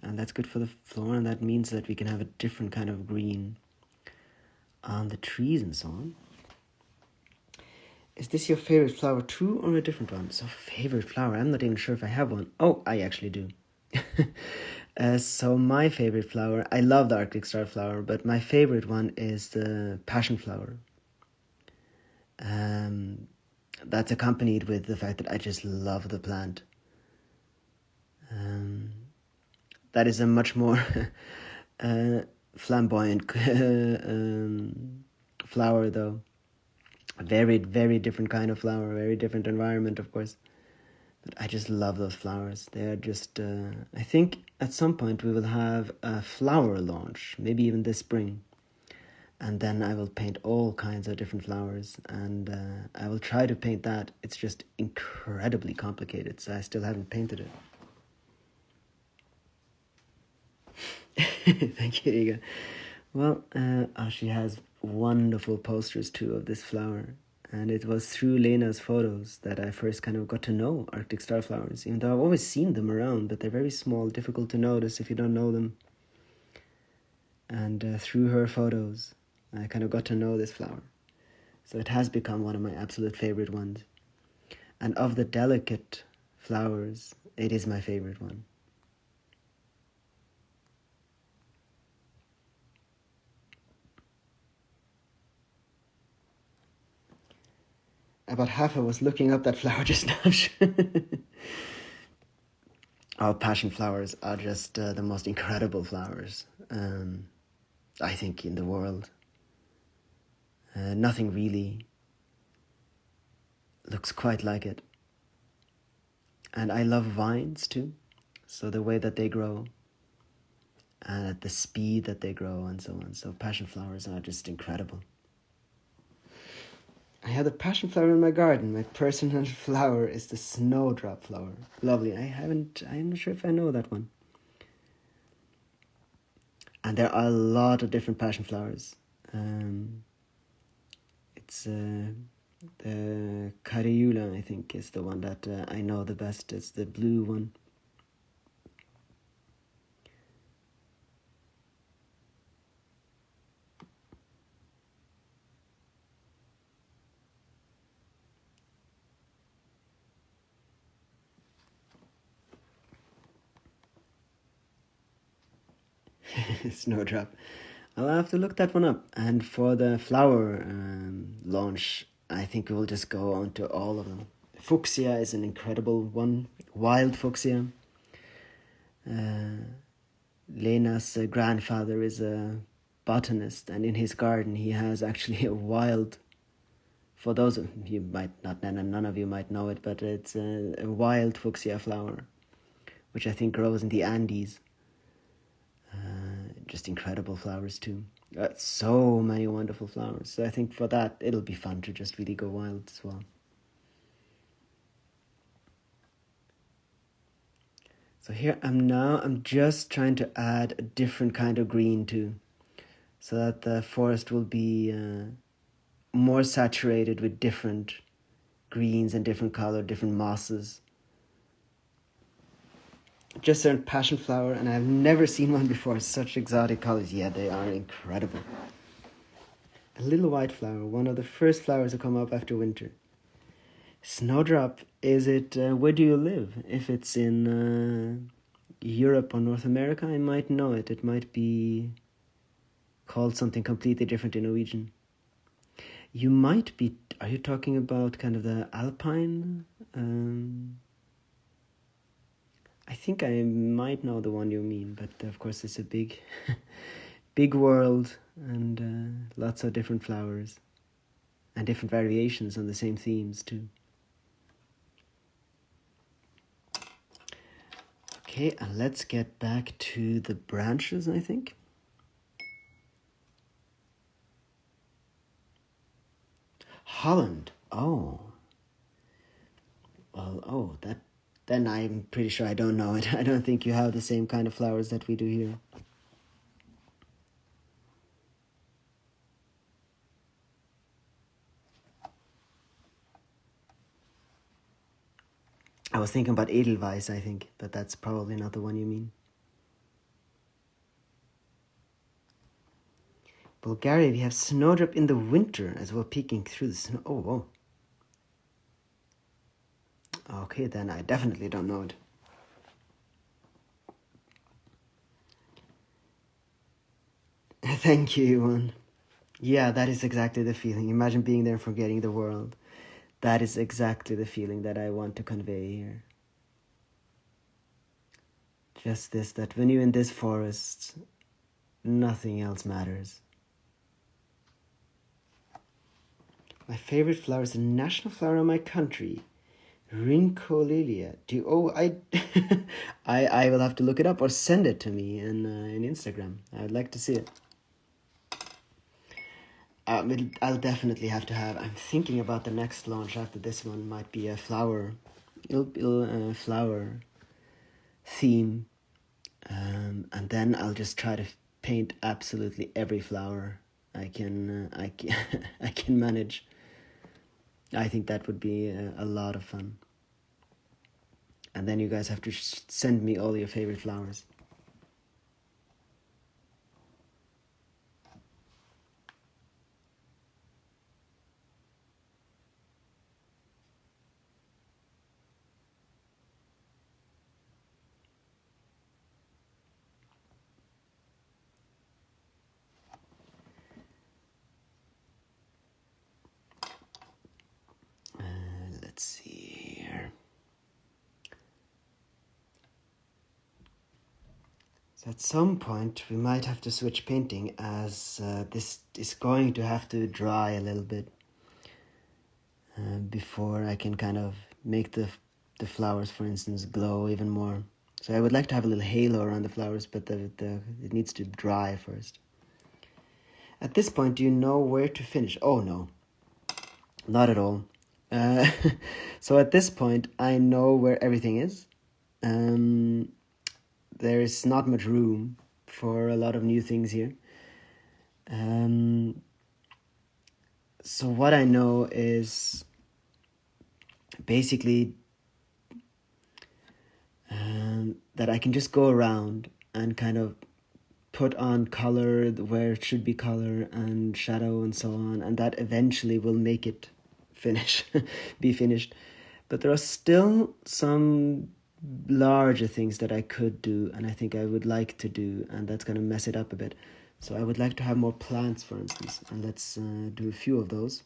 and that's good for the floor, and that means that we can have a different kind of green on the trees and so on. Is this your favorite flower too, or a different one? So favorite flower, I'm not even sure if I have one. Oh, I actually do. So my favorite flower, I love the Arctic star flower, but my favorite one is the passion flower. That's accompanied with the fact that I just love the plant. That is a much more flamboyant flower, though. A very, very different kind of flower, very different environment, of course. But I just love those flowers. They're just, I think at some point we will have a flower launch, maybe even this spring. And then I will paint all kinds of different flowers, and I will try to paint that. It's just incredibly complicated, so I still haven't painted it. Thank you, Iga. Well, she has wonderful posters too of this flower. And it was through Lena's photos that I first kind of got to know Arctic star flowers, even though I've always seen them around, but they're very small, difficult to notice if you don't know them. And through her photos, I kind of got to know this flower. So it has become one of my absolute favorite ones. And of the delicate flowers, it is my favorite one. About half I was looking up that flower just now. Our passion flowers are just the most incredible flowers, I think, in the world. Nothing really looks quite like it. And I love vines too, so the way that they grow and at the speed that they grow and so on. So passion flowers are just incredible. I have the passion flower in my garden. My personal flower is the snowdrop flower. Lovely. I'm not sure if I know that one. And there are a lot of different passion flowers. It's the Cariula, I think, is the one that I know the best. It's the blue one. Snowdrop. I'll have to look that one up. And for the flower launch, I think we will just go on to all of them. Fuchsia is an incredible one. Wild fuchsia. Lena's grandfather is a botanist, and in his garden he has actually a wild, for those of you might not, none of you might know it, but it's a wild fuchsia flower, which I think grows in the Andes. Just incredible flowers too. So many wonderful flowers. So I think for that it'll be fun to just really go wild as well. So here I'm just trying to add a different kind of green too, so that the forest will be more saturated with different greens and different color, different mosses. Just learned passion flower, and I've never seen one before. Such exotic colors. Yeah, they are incredible. A little white flower, one of the first flowers to come up after winter. Snowdrop, is it, where do you live? If it's in Europe or North America, I might know it. It might be called something completely different in Norwegian. You might be, are you talking about kind of the alpine? I think I might know the one you mean, but of course it's a big, big world, and lots of different flowers and different variations on the same themes too. Okay, and let's get back to the branches, I think. Holland. Oh. Well, then I'm pretty sure I don't know it. I don't think you have the same kind of flowers that we do here. was thinking about Edelweiss, I think, but that's probably not the one you mean. Bulgaria, we have snowdrop in the winter as well, peeking through the snow. Oh, whoa. Okay, then I definitely don't know it. Thank you, Iwan. Yeah, that is exactly the feeling. Imagine being there and forgetting the world. That is exactly the feeling that I want to convey here. Just this, that when you're in this forest, nothing else matters. My favorite flower is the national flower of my country, Rincolelia. I will have to look it up or send it to me in Instagram. I would like to see it. I'll definitely have to have. I'm thinking about the next launch after this one might be a flower, flower theme, and then I'll just try to paint absolutely every flower I can I can manage. I think that would be a lot of fun. And then you guys have to send me all your favorite flowers. Let's see here. So at some point we might have to switch painting, as this is going to have to dry a little bit before I can kind of make the flowers, for instance, glow even more. So I would like to have a little halo around the flowers, but it needs to dry first. At this point, do you know where to finish? Oh no, not at all. So at this point, I know where everything is. There is not much room for a lot of new things here. So what I know is basically that I can just go around and kind of put on color where it should be color and shadow and so on, and that eventually will make it be finished. But there are still some larger things that I could do, and I think I would like to do, and that's going to mess it up a bit. So I would like to have more plants, for instance, and let's do a few of those.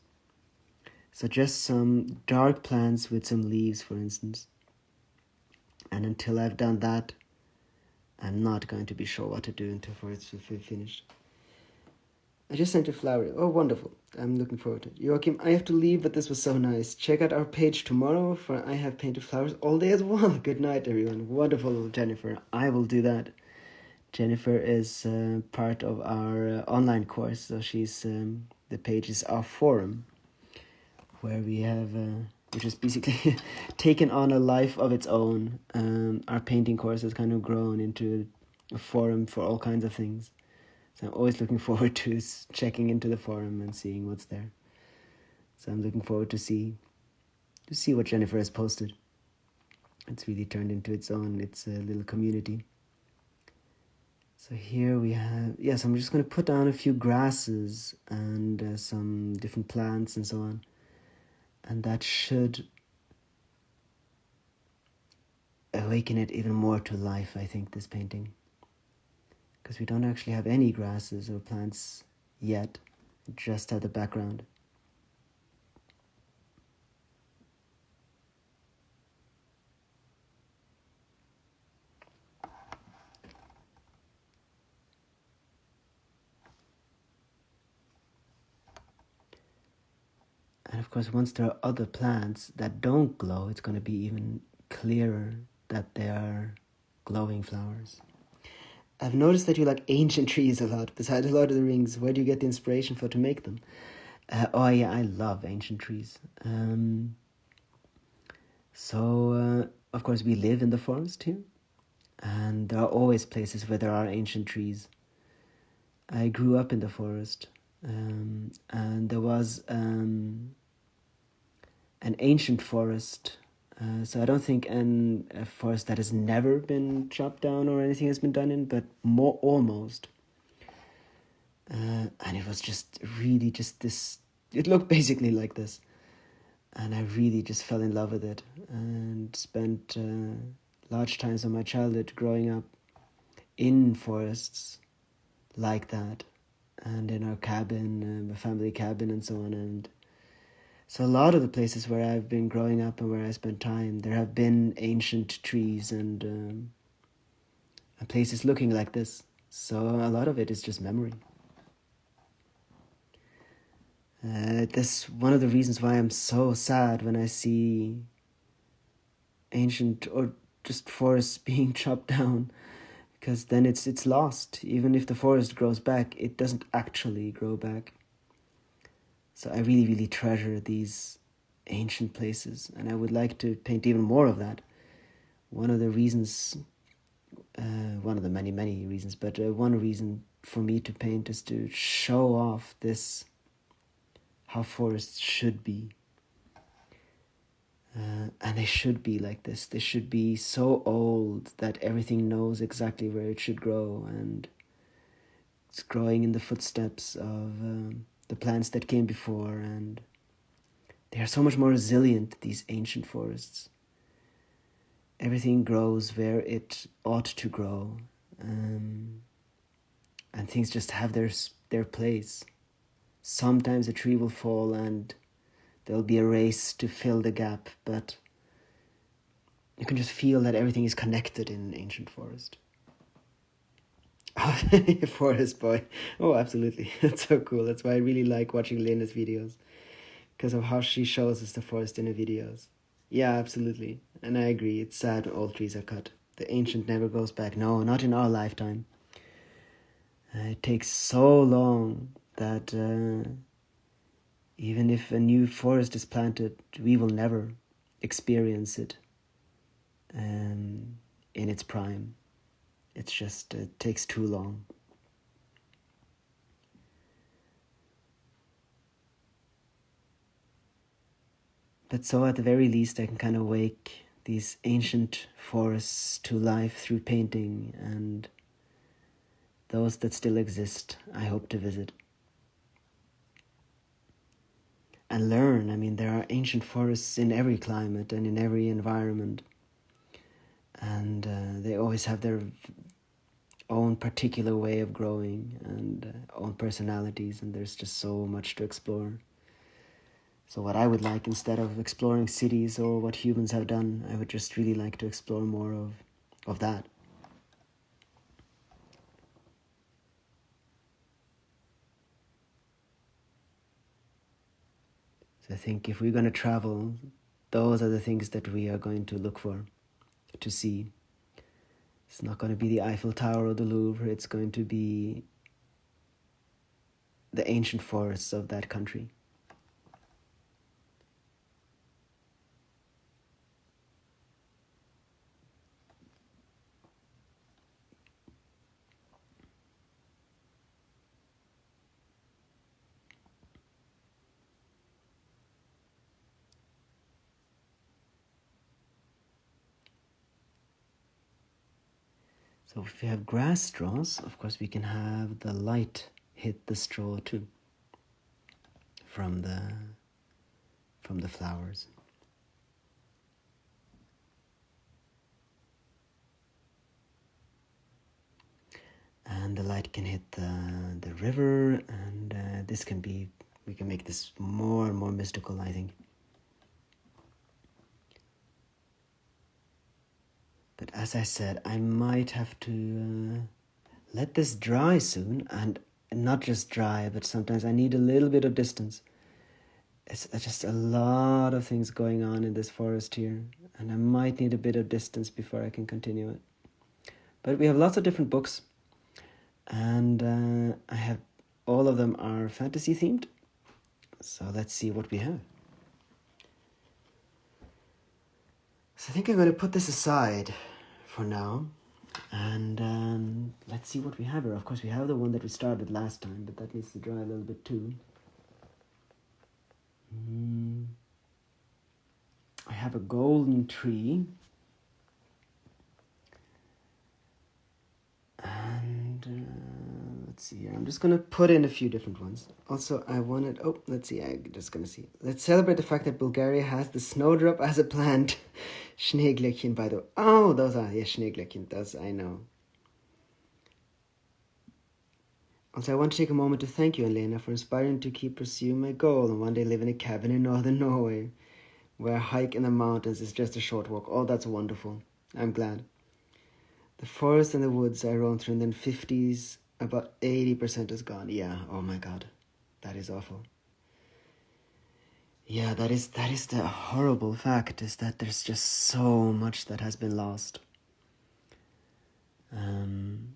So just some dark plants with some leaves, for instance. And until I've done that, I'm not going to be sure what to do until it's finished. I just sent a flower. Oh, wonderful. I'm looking forward to it. Joachim, I have to leave, but this was so nice. Check out our page tomorrow, for I have painted flowers all day as well. Good night, everyone. Wonderful, Jennifer. I will do that. Jennifer is part of our online course, so she's the page is our forum, where we have, which is basically taken on a life of its own. Our painting course has kind of grown into a forum for all kinds of things. So I'm always looking forward to checking into the forum and seeing what's there. So I'm looking forward to see what Jennifer has posted. It's really turned into its a little community. So here we have, yes, I'm just going to put down a few grasses and some different plants and so on. And that should awaken it even more to life, I think, this painting. Because we don't actually have any grasses or plants yet, just at the background. And of course, once there are other plants that don't glow, it's going to be even clearer that they are glowing flowers. I've noticed that you like ancient trees a lot, besides Lord of the Rings. Where do you get the inspiration to make them? Oh yeah, I love ancient trees. Of course, we live in the forest here, and there are always places where there are ancient trees. I grew up in the forest, and there was an ancient forest So I don't think a forest that has never been chopped down or anything has been done in, but more almost. And it was just really just this, it looked basically like this. And I really just fell in love with it and spent large times of my childhood growing up in forests like that, and in our cabin, a family cabin and so on. And so a lot of the places where I've been growing up and where I spent time, there have been ancient trees and places looking like this. So a lot of it is just memory. That's one of the reasons why I'm so sad when I see ancient or just forests being chopped down, because then it's lost. Even if the forest grows back, it doesn't actually grow back. So I really, really treasure these ancient places, and I would like to paint even more of that. One of the reasons, one of the many, many reasons, but one reason for me to paint is to show off this, how forests should be. And they should be like this. They should be so old that everything knows exactly where it should grow, and it's growing in the footsteps of the plants that came before, and they are so much more resilient, these ancient forests. Everything grows where it ought to grow, and things just have their place. Sometimes a tree will fall and there'll be a race to fill the gap, but you can just feel that everything is connected in an ancient forest. Forest boy. Oh, absolutely. That's so cool. That's why I really like watching Lena's videos, because of how she shows us the forest in her videos. Yeah, absolutely. And I agree. It's sad all trees are cut. The ancient never goes back. No, not in our lifetime. It takes so long that even if a new forest is planted, we will never experience it in its prime. It's just, it takes too long. But so at the very least, I can kind of wake these ancient forests to life through painting, and those that still exist, I hope to visit. And learn. I mean, there are ancient forests in every climate and in every environment. And they always have their own particular way of growing and own personalities, and there's just so much to explore. So what I would like, instead of exploring cities or what humans have done, I would just really like to explore more of that. So I think if we're going to travel, those are the things that we are going to look for, to see. It's not going to be the Eiffel Tower or the Louvre. It's going to be the ancient forests of that country. So if we have grass straws, of course we can have the light hit the straw too, from the flowers. And the light can hit the river, and we can make this more and more mystical, I think. But as I said, I might have to let this dry soon, and not just dry, but sometimes I need a little bit of distance. It's just a lot of things going on in this forest here, and I might need a bit of distance before I can continue it. But we have lots of different books, and I have all of them are fantasy themed. So let's see what we have. So I think I'm going to put this aside for now, and let's see what we have here. Of course, we have the one that we started last time, but that needs to dry a little bit too. I have a golden tree. And let's see here. I'm just going to put in a few different ones. Also, I wanted... Oh, let's see. I'm just going to see. Let's celebrate the fact that Bulgaria has the snowdrop as a plant. Schneeglöckchen, by the way. Oh, those are... Yeah, Schneeglöckchen. Those I know. Also, I want to take a moment to thank you, Elena, for inspiring to keep pursuing my goal and one day live in a cabin in northern Norway, where a hike in the mountains is just a short walk. Oh, that's wonderful. I'm glad. The forest and the woods I roamed through in the 50s, about 80% is gone. Yeah, oh my God. That is awful. Yeah, that is the horrible fact, is that there's just so much that has been lost. I'm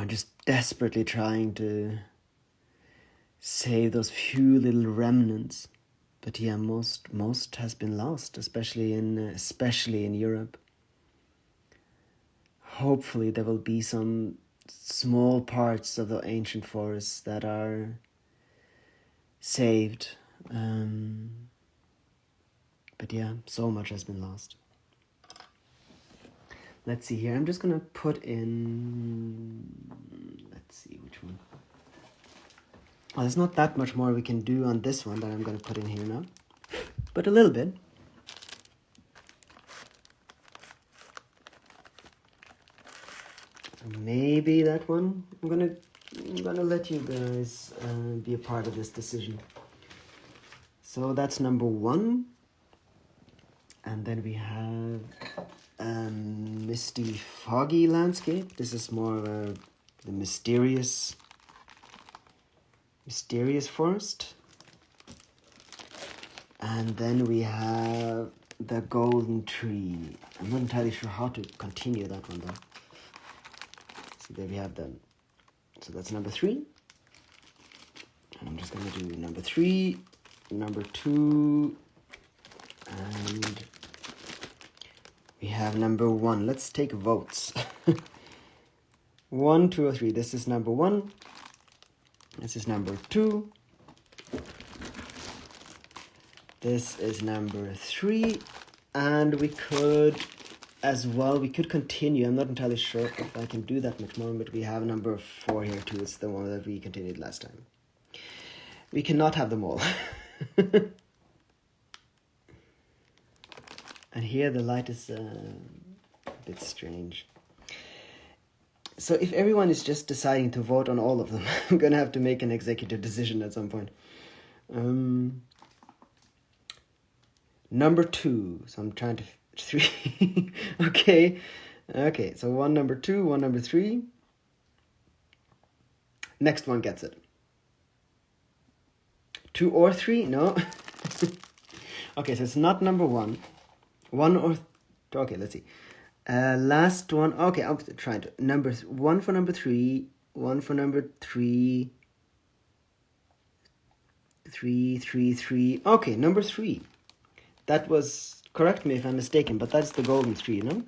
just desperately trying to save those few little remnants. But yeah, most has been lost, especially in Europe. Hopefully there will be some small parts of the ancient forests that are saved. But yeah, so much has been lost. Let's see here. I'm just going to put in... Let's see which one. Well, there's not that much more we can do on this one that I'm going to put in here now. But a little bit. Maybe that one. I'm gonna let you guys be a part of this decision. So that's number 1. And then we have misty, foggy landscape. This is more of the mysterious forest. And then we have the golden tree. I'm not entirely sure how to continue that one though. So there we have them. So that's number 3. And I'm just going to do number 3, number 2, and we have number 1. Let's take votes. 1, 2, or 3. This is number 1. This is number 2. This is number 3. And we could continue. I'm not entirely sure if I can do that much more, but we have number 4 here too. It's the one that we continued last time. We cannot have them all. And here the light is a bit strange. So if everyone is just deciding to vote on all of them, I'm going to have to make an executive decision at some point. Number 2. So I'm trying to... 3. Okay, so 1, number 2, 1, number 3. Next one gets it. 2 or 3? No. Okay, so it's not number 1. 1 or... Okay, let's see. Last one. Okay, I'm trying to... 1 for number 3. 1 for number 3. 3, 3, 3. Okay, number 3. That was... Correct me if I'm mistaken, but that's the golden tree, no?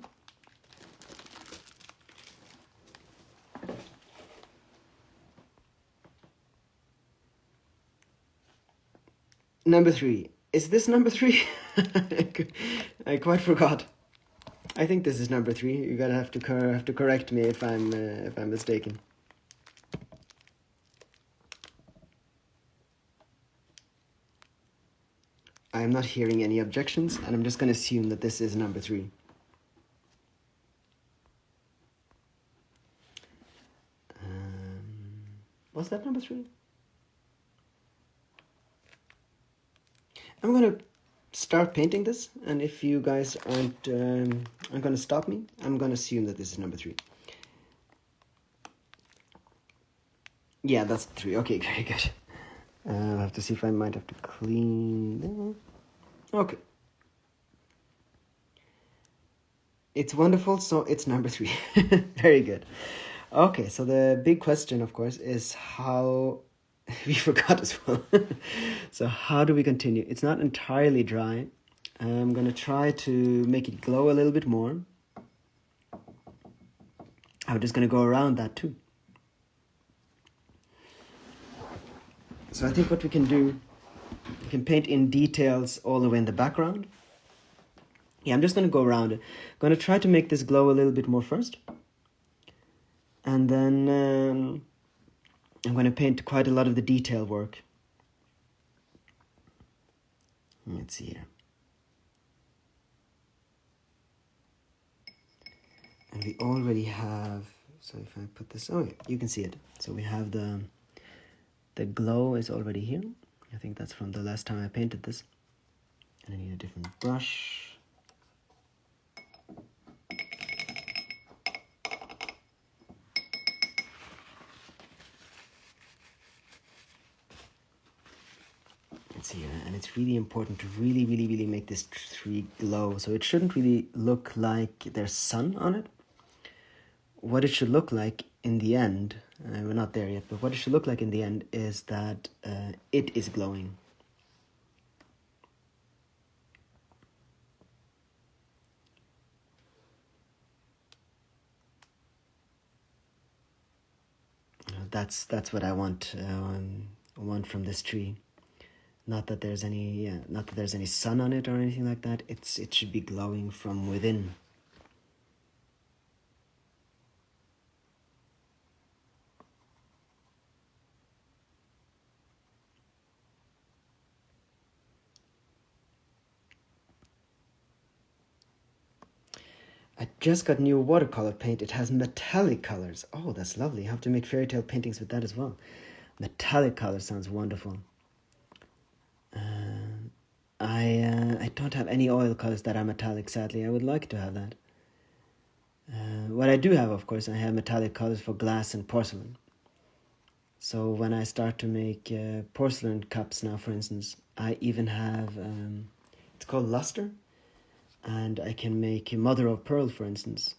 Number 3. Is this number 3? I quite forgot. I think this is number 3. You're gonna have to correct me if I'm mistaken. I'm not hearing any objections, and I'm just going to assume that this is number 3. Was that number 3? I'm going to start painting this, and if you guys aren't going to stop me, I'm going to assume that this is number 3. Yeah, that's 3. Okay, very good. I'll have to see if I might have to clean that. Okay. It's wonderful, so it's number 3. Very good. Okay, so the big question, of course, is how... We forgot as well. So how do we continue? It's not entirely dry. I'm going to try to make it glow a little bit more. I'm just going to go around that too. So I think what we can do You can paint in details all the way in the background. Yeah, I'm just going to go around it. I'm going to try to make this glow a little bit more first. And then I'm going to paint quite a lot of the detail work. Let's see here. And we already have, so if I put this, oh yeah, you can see it. So we have the glow is already here. I think that's from the last time I painted this. And I need a different brush. Let's see, and it's really important to really make this tree glow. So it shouldn't really look like there's sun on it. What it should look like in the end, we're not there yet, but what it should look like in the end is that it is glowing. That's what I want from this tree. Not that there's any sun on it or anything like that. It should be glowing from within. I just got new watercolor paint. It has metallic colors. Oh, that's lovely. I have to make fairy tale paintings with that as well. Metallic color sounds wonderful. I don't have any oil colors that are metallic, sadly. I would like to have that. What I do have, of course, I have metallic colors for glass and porcelain. So when I start to make porcelain cups now, for instance, I even have, it's called luster. And I can make mother of pearl, for instance,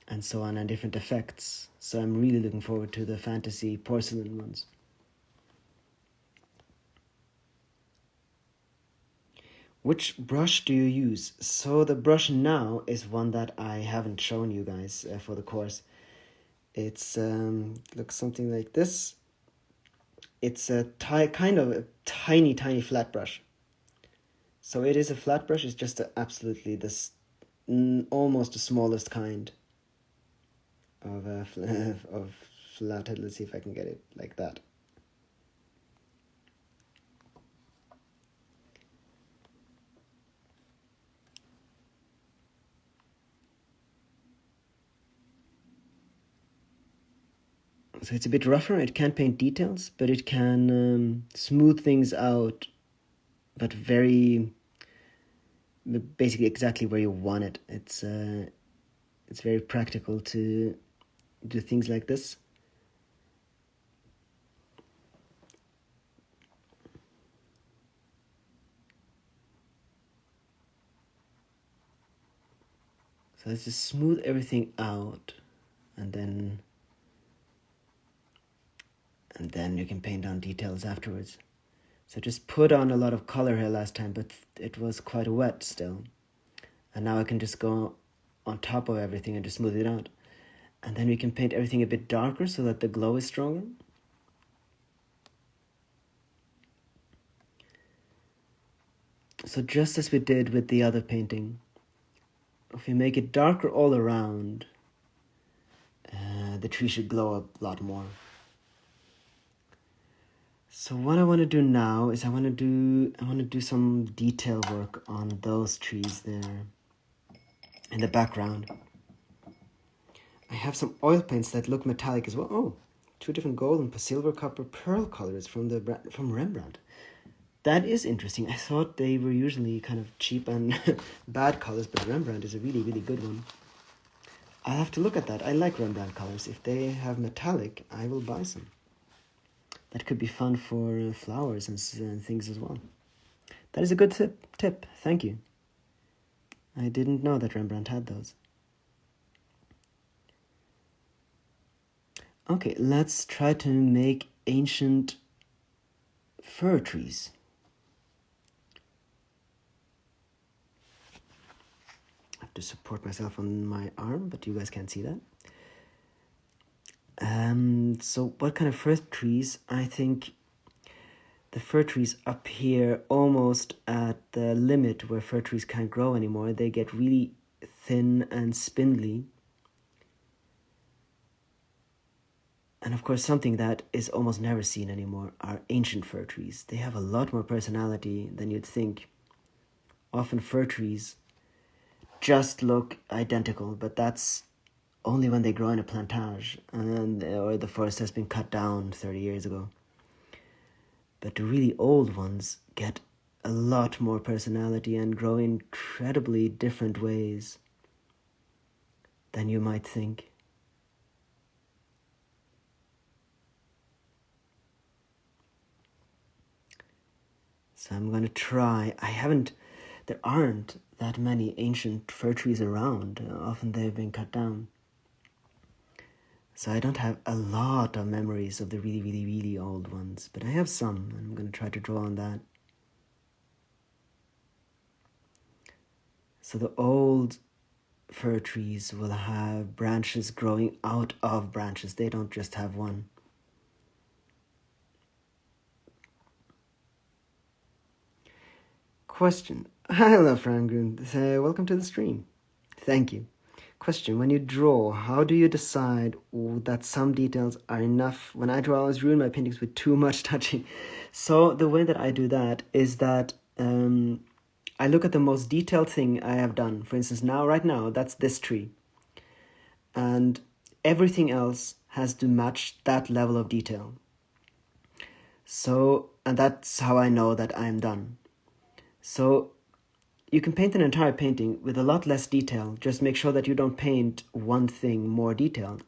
and so on, and different effects. So I'm really looking forward to the fantasy porcelain ones. Which brush do you use? So the brush now is one that I haven't shown you guys for the course. It's looks something like this. It's a kind of a tiny flat brush. So it is a flat brush. It's just absolutely this almost the smallest kind of flathead. Let's see if I can get it like that. So it's a bit rougher. It can't paint details, but it can smooth things out, but basically exactly where you want it. It's very practical to do things like this. So let's just smooth everything out, and then you can paint on details afterwards. So just put on a lot of color here last time, but it was quite wet still. And now I can just go on top of everything and just smooth it out. And then we can paint everything a bit darker so that the glow is stronger. So just as we did with the other painting, if we make it darker all around, the tree should glow a lot more. So what I want to do now is I want to do some detail work on those trees there in the background. I have some oil paints that look metallic as well. Oh, two different gold and silver, copper, pearl colors from Rembrandt. That is interesting. I thought they were usually kind of cheap and bad colors, but Rembrandt is a really good one. I'll have to look at that. I like Rembrandt colors. If they have metallic, I will buy some. That could be fun for flowers and things as well. That is a good tip. Thank you. I didn't know that Rembrandt had those. Okay, let's try to make ancient fir trees. I have to support myself on my arm, but you guys can't see that. So what kind of fir trees? I think the fir trees up here, almost at the limit where fir trees can't grow anymore, they get really thin and spindly. And of course, something that is almost never seen anymore are ancient fir trees. They have a lot more personality than you'd think. Often fir trees just look identical, but that's only when they grow in a plantage or the forest has been cut down 30 years ago. But the really old ones get a lot more personality and grow in incredibly different ways than you might think. So I'm going to try. There aren't that many ancient fir trees around. Often they've been cut down. So I don't have a lot of memories of the really, really, really old ones, but I have some. I'm going to try to draw on that. So the old fir trees will have branches growing out of branches. They don't just have one. Question. Hello, Frangrun. Welcome to the stream. Thank you. Question. When you draw, how do you decide that some details are enough? When I draw, I always ruin my paintings with too much touching. So the way that I do that is that I look at the most detailed thing I have done. For instance, right now, that's this tree. And everything else has to match that level of detail. So, and that's how I know that I'm done. So you can paint an entire painting with a lot less detail. Just make sure that you don't paint one thing more detailed.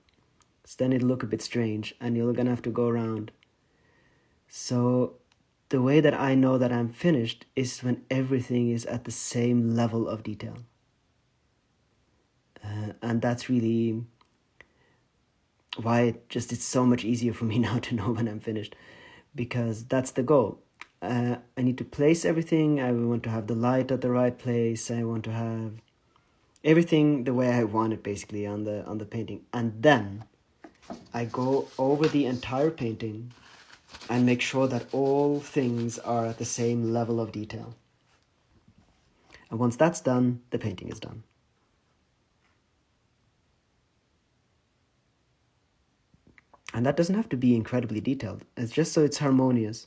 So then it'll look a bit strange and you're going to have to go around. So the way that I know that I'm finished is when everything is at the same level of detail. And that's really why it's so much easier for me now to know when I'm finished. Because that's the goal. I need to place everything. I want to have the light at the right place. I want to have everything the way I want it, basically, on the painting. And then I go over the entire painting and make sure that all things are at the same level of detail. And once that's done, the painting is done. And that doesn't have to be incredibly detailed. It's just so it's harmonious.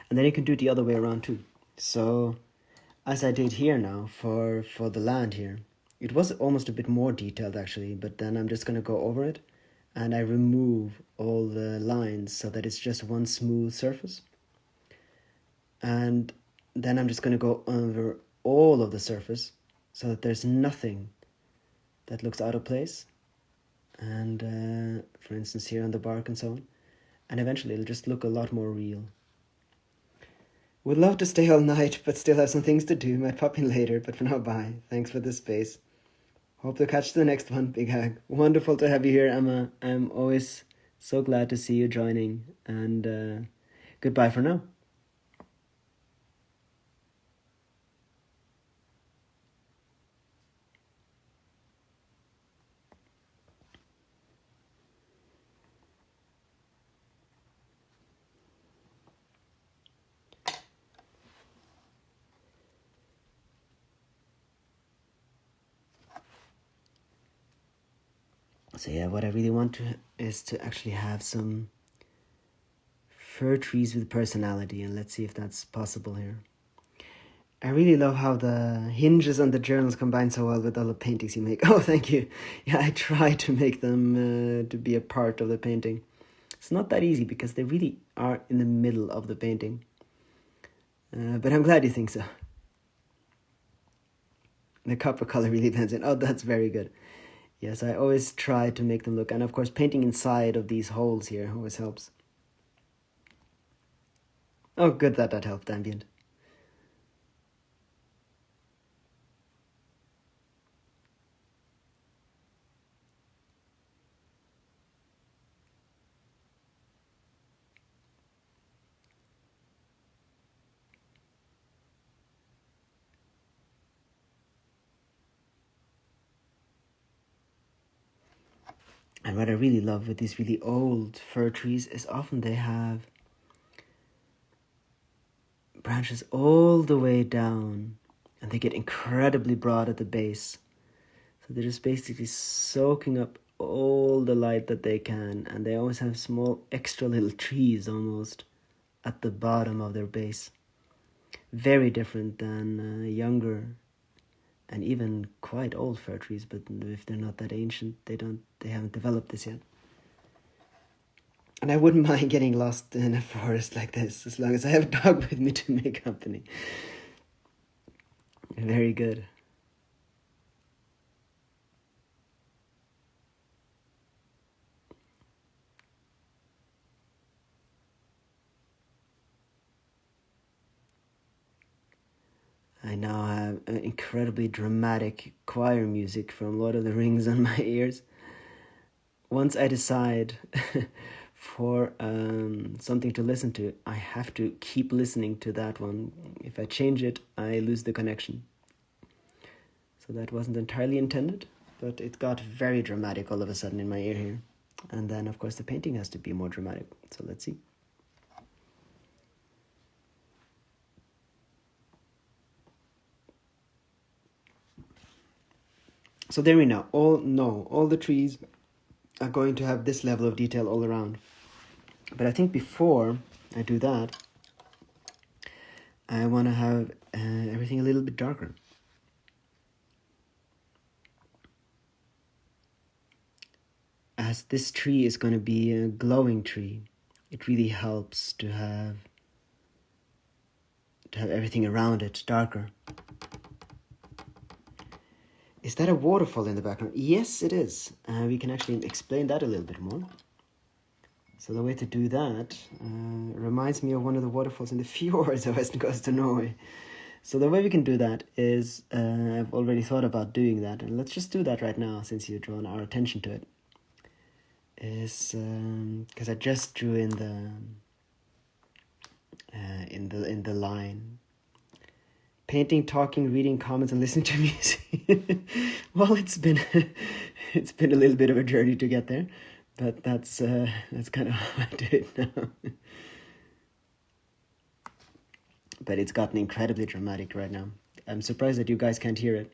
And then you can do it the other way around too. So, as I did here now for the land here, it was almost a bit more detailed actually, but then I'm just going to go over it and I remove all the lines so that it's just one smooth surface. And then I'm just going to go over all of the surface so that there's nothing that looks out of place. And for instance here on the bark and so on. And eventually it'll just look a lot more real. Would love to stay all night, but still have some things to do. Might pop in later, but for now, bye. Thanks for the space. Hope to catch the next one. Big hug. Wonderful to have you here, Emma. I'm always so glad to see you joining. And goodbye for now. So yeah, what I really want is to actually have some fir trees with personality, and let's see if that's possible here. I really love how the hinges on the journals combine so well with all the paintings you make. Oh, thank you. Yeah, I try to make them to be a part of the painting. It's not that easy because they really are in the middle of the painting. But I'm glad you think so. The copper color really blends in. Oh, that's very good. Yes, I always try to make them look, and of course painting inside of these holes here always helps. Oh, good that helped, ambient. And what I really love with these really old fir trees is often they have branches all the way down, and they get incredibly broad at the base. So they're just basically soaking up all the light that they can, and they always have small extra little trees almost at the bottom of their base. Very different than younger and even quite old fir trees, but if they're not that ancient, they haven't developed this yet. And I wouldn't mind getting lost in a forest like this, as long as I have a dog with me to make company. Very good. I now have incredibly dramatic choir music from Lord of the Rings on my ears. Once I decide for something to listen to, I have to keep listening to that one. If I change it, I lose the connection. So that wasn't entirely intended, but it got very dramatic all of a sudden in my ear here. And then, of course, the painting has to be more dramatic. So let's see. So there we know. All the trees are going to have this level of detail all around. But I think before I do that, I want to have everything a little bit darker. As this tree is going to be a glowing tree, it really helps to have everything around it darker. Is that a waterfall in the background? Yes, it is. We can actually explain that a little bit more. So the way to do that reminds me of one of the waterfalls in the fjords of Western Coast of Norway. So the way we can do that is, I've already thought about doing that, and let's just do that right now since you've drawn our attention to it. Is because I just drew in the line. Painting, talking, reading comments, and listening to music. Well, it's been a little bit of a journey to get there, but that's kind of how I do it now. But it's gotten incredibly dramatic right now. I'm surprised that you guys can't hear it.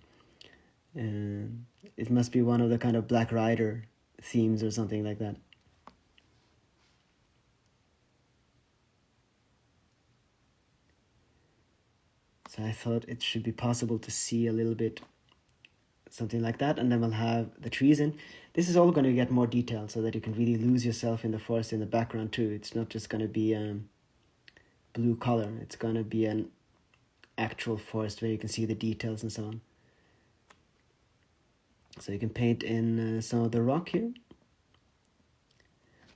It must be one of the kind of Black Rider themes or something like that. So I thought it should be possible to see a little bit something like that, and then we'll have the trees in. This is all going to get more detailed so that you can really lose yourself in the forest in the background too. It's not just going to be blue color. It's going to be an actual forest where you can see the details and so on. So you can paint in some of the rock here.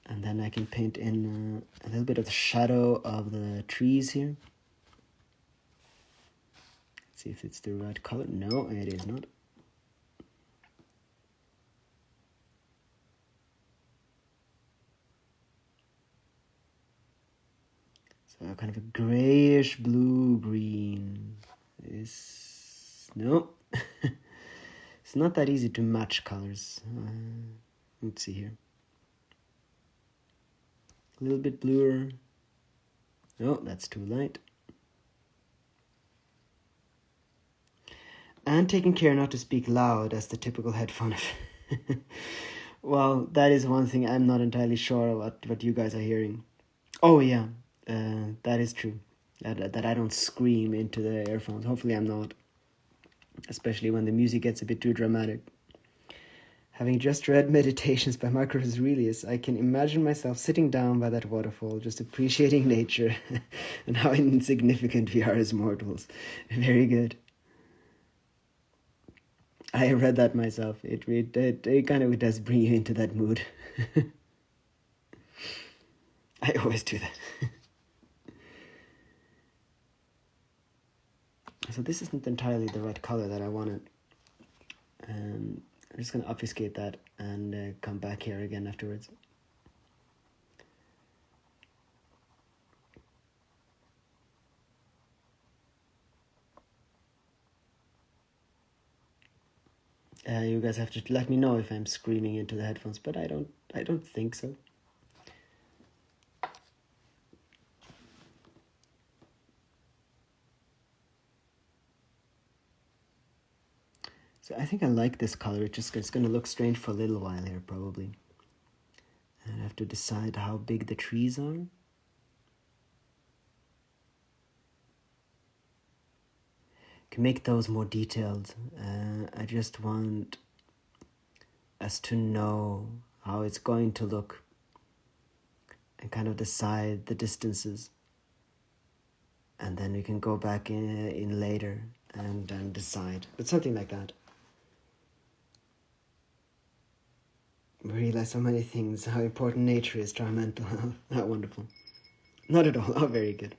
And then I can paint in a little bit of the shadow of the trees here. Let's see if it's the right color. No, it is not. So kind of a grayish blue-green. No. It's not that easy to match colors. Let's see here. A little bit bluer. No, that's too light. And taking care not to speak loud as the typical headphone effect. Well, that is one thing I'm not entirely sure what you guys are hearing. Oh yeah, that is true. That I don't scream into the earphones. Hopefully I'm not. Especially when the music gets a bit too dramatic. Having just read Meditations by Marcus Aurelius, I can imagine myself sitting down by that waterfall, just appreciating nature and how insignificant we are as mortals. Very good. I read that myself. It kind of does bring you into that mood. I always do that. So this isn't entirely the right color that I wanted. I'm just going to obfuscate that and come back here again afterwards. You guys have to let me know if I'm screaming into the headphones, but I don't think so. So I think I like this color. It's going to look strange for a little while here, probably. And I have to decide how big the trees are. Can make those more detailed. I just want us to know how it's going to look and kind of decide the distances. And then we can go back in later and decide. But something like that. We realize so many things, how important nature is to our mental health. How wonderful. Not at all. Oh, very good.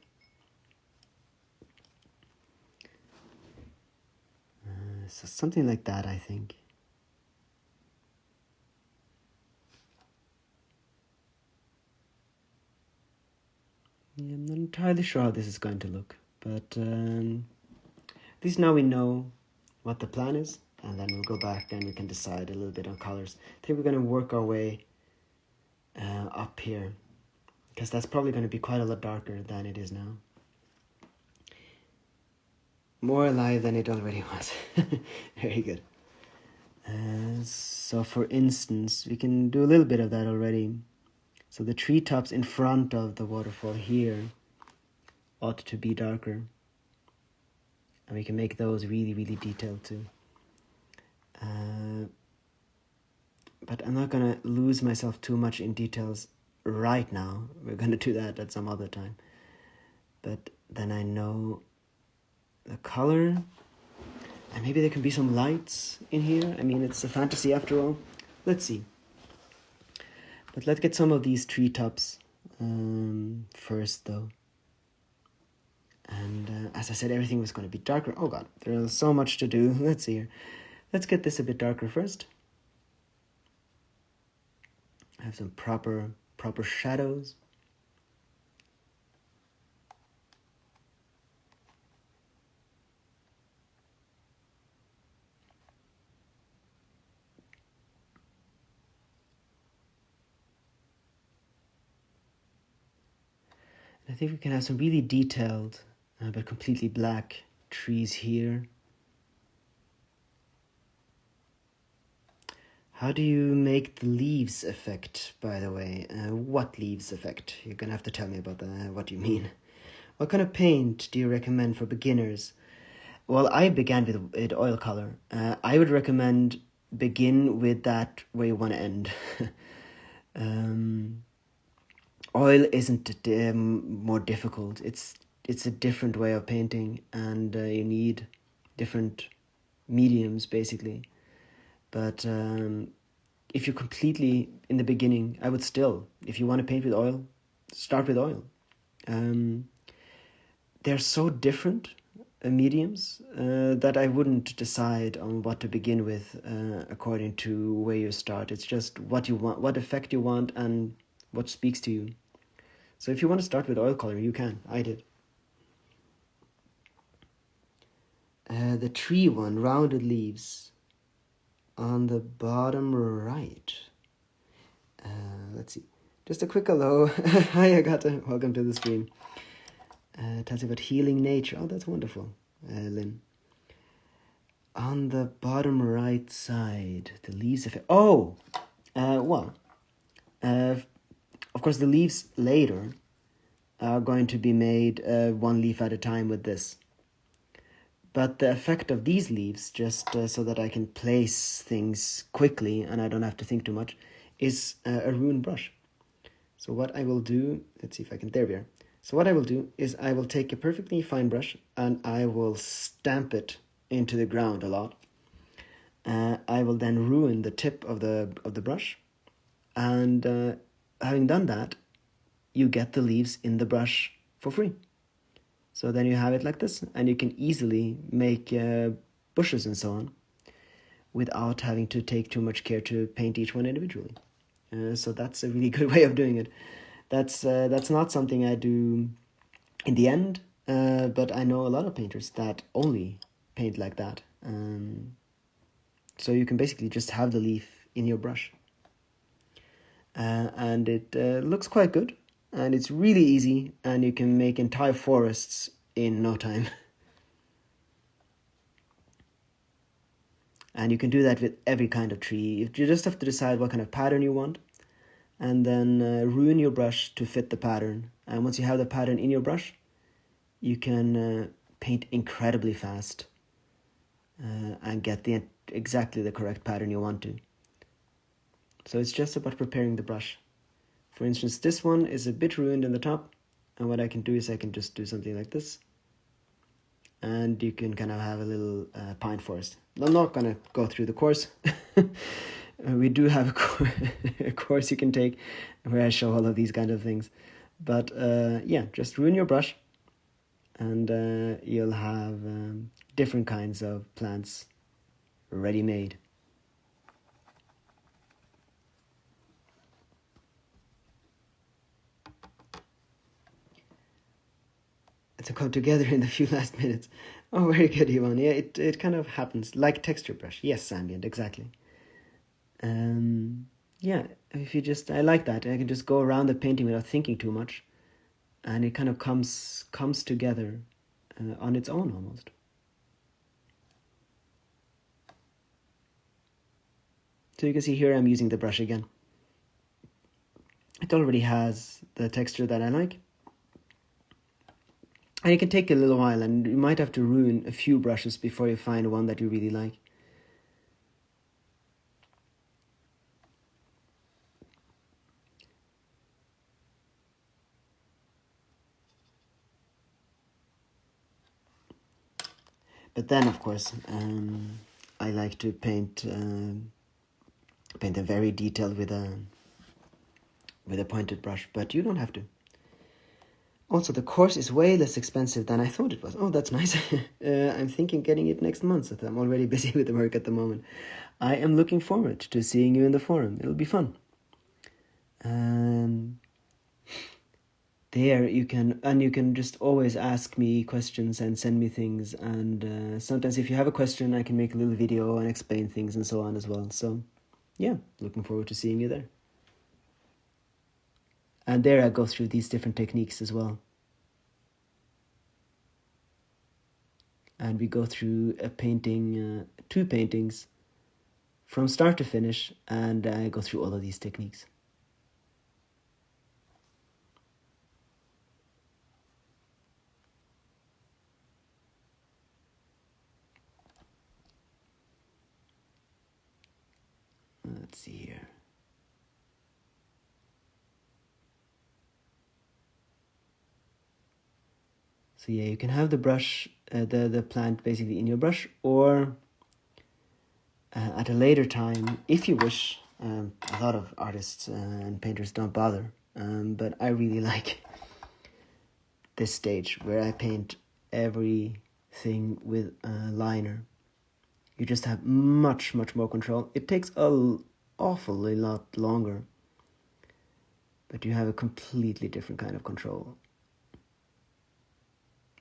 So something like that, I think. Yeah, I'm not entirely sure how this is going to look, but at least now we know what the plan is, and then we'll go back and we can decide a little bit on colors. I think we're going to work our way up here, because that's probably going to be quite a lot darker than it is now. More alive than it already was. Very good. So for instance, we can do a little bit of that already. So the treetops in front of the waterfall here ought to be darker. And we can make those really, really detailed too. But I'm not going to lose myself too much in details right now. We're going to do that at some other time. But then I know the color, and maybe there can be some lights in here. I mean, it's a fantasy after all. Let's see. But let's get some of these treetops first, though. And as I said, everything was going to be darker. Oh god, there's so much to do. Let's see here. Let's get this a bit darker first. Have some proper shadows. And I think we can have some really detailed but completely black trees here. How do you make the leaves effect, by the way? What leaves effect? You're going to have to tell me about that. What do you mean? What kind of paint do you recommend for beginners? Well, I began with oil color. I would recommend begin with that where you want to end. Oil isn't more difficult. It's a different way of painting, and you need different mediums, basically. But if you're completely in the beginning, I would still, if you want to paint with oil, start with oil. They're so different mediums that I wouldn't decide on what to begin with according to where you start. It's just what you want, what effect you want, and what speaks to you. So if you want to start with oil color, you can. I did. The tree one, rounded leaves. On the bottom right. Let's see. Just a quick hello. Hi, Agata. Welcome to the stream. Tells you about healing nature. Oh, that's wonderful, Lynn. On the bottom right side, the leaves effect. Oh, of course, the leaves later are going to be made one leaf at a time with this. But the effect of these leaves, just so that I can place things quickly and I don't have to think too much, is a ruined brush. So what I will do, let's see if I can, there we are. So what I will do is I will take a perfectly fine brush and I will stamp it into the ground a lot. I will then ruin the tip of the brush. And having done that, you get the leaves in the brush for free. So then you have it like this, and you can easily make bushes and so on without having to take too much care to paint each one individually. So that's a really good way of doing it. That's not something I do in the end, but I know a lot of painters that only paint like that. So you can basically just have the leaf in your brush. And it looks quite good, and it's really easy, and you can make entire forests in no time. And you can do that with every kind of tree. You just have to decide what kind of pattern you want, and then ruin your brush to fit the pattern. And once you have the pattern in your brush, you can paint incredibly fast and get exactly the correct pattern you want to. So it's just about preparing the brush. For instance, this one is a bit ruined in the top, and what I can do is I can just do something like this, and you can kind of have a little pine forest. I'm not going to go through the course. We do have a course you can take where I show all of these kind of things. But yeah, just ruin your brush, and you'll have different kinds of plants ready-made. To come together in the few last minutes. Oh, very good, Ivan. Yeah, it kind of happens. Like texture brush. Yes, ambient, exactly. Yeah, if you just, I like that. I can just go around the painting without thinking too much. And it kind of comes together on its own almost. So you can see here I'm using the brush again. It already has the texture that I like. And it can take a little while, and you might have to ruin a few brushes before you find one that you really like. But then, of course, I like to paint them very detailed with a pointed brush, but you don't have to. Also, the course is way less expensive than I thought it was. Oh, that's nice. I'm thinking getting it next month, so I'm already busy with the work at the moment. I am looking forward to seeing you in the forum. It'll be fun. There you can just always ask me questions and send me things, and sometimes if you have a question, I can make a little video and explain things and so on as well. So yeah, looking forward to seeing you there. And there I go through these different techniques as well. And we go through a painting, 2 paintings from start to finish, and I go through all of these techniques. Let's see here. So yeah, you can have the brush, the plant basically in your brush, or at a later time, if you wish. A lot of artists and painters don't bother, but I really like this stage where I paint everything with a liner. You just have much more control. It takes an awfully lot longer, but you have a completely different kind of control.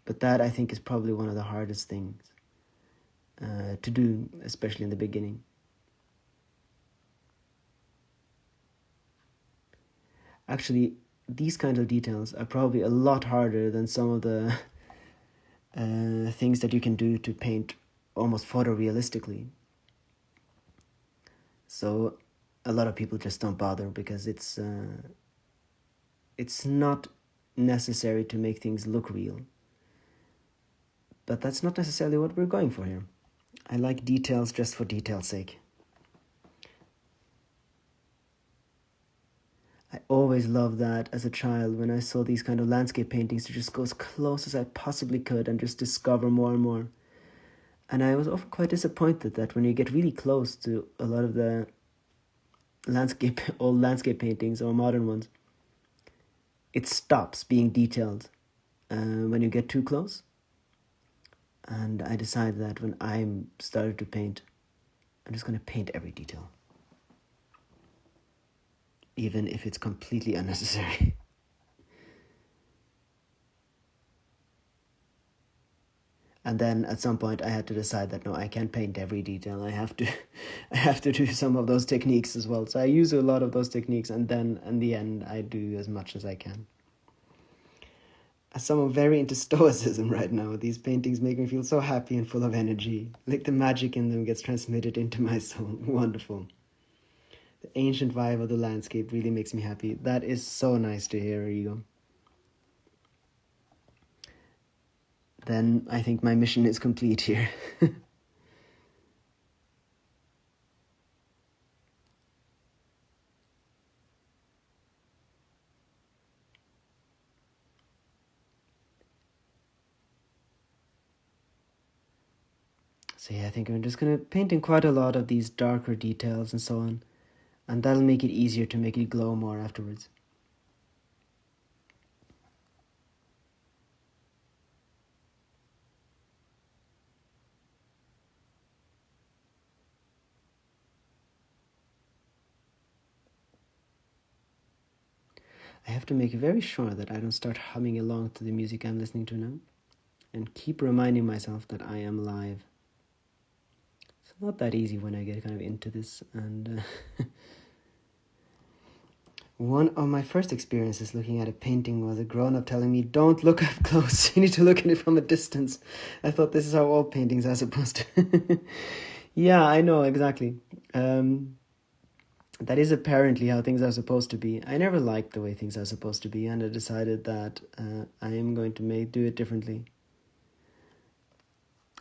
But that, I think, is probably one of the hardest things to do, especially in the beginning. Actually, these kinds of details are probably a lot harder than some of the things that you can do to paint almost photorealistically. So a lot of people just don't bother because it's not necessary to make things look real. But that's not necessarily what we're going for here. I like details just for detail's sake. I always loved that as a child when I saw these kind of landscape paintings to just go as close as I possibly could and just discover more and more. And I was often quite disappointed that when you get really close to a lot of the old landscape paintings or modern ones, it stops being detailed when you get too close. And I decided that when I started to paint, I'm just going to paint every detail, even if it's completely unnecessary. And then at some point I had to decide that no, I can't paint every detail. I have to I have to do some of those techniques as well. So I use a lot of those techniques, and then in the end I do as much as I can. As someone very into stoicism right now, these paintings make me feel so happy and full of energy. Like the magic in them gets transmitted into my soul. Wonderful. The ancient vibe of the landscape really makes me happy. That is so nice to hear, Rigo. Then I think my mission is complete here. So yeah, I think I'm just going to paint in quite a lot of these darker details and so on. And that'll make it easier to make it glow more afterwards. I have to make very sure that I don't start humming along to the music I'm listening to now, and keep reminding myself that I am live. It's not that easy when I get kind of into this, and one of my first experiences looking at a painting was a grown-up telling me, don't look up close, you need to look at it from a distance. I thought this is how all paintings are supposed to. Yeah, I know, exactly. That is apparently how things are supposed to be. I never liked the way things are supposed to be, and I decided that I am going to do it differently.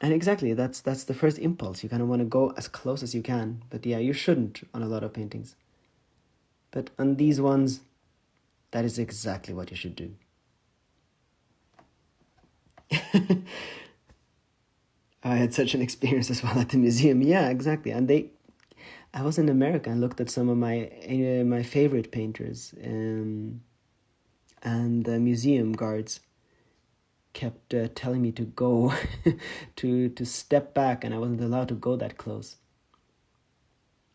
And exactly, that's the first impulse. You kind of want to go as close as you can. But yeah, you shouldn't on a lot of paintings. But on these ones, that is exactly what you should do. I had such an experience as well at the museum. Yeah, exactly. And I was in America and looked at some of my favorite painters, and the museum guards kept telling me to go, to step back, and I wasn't allowed to go that close.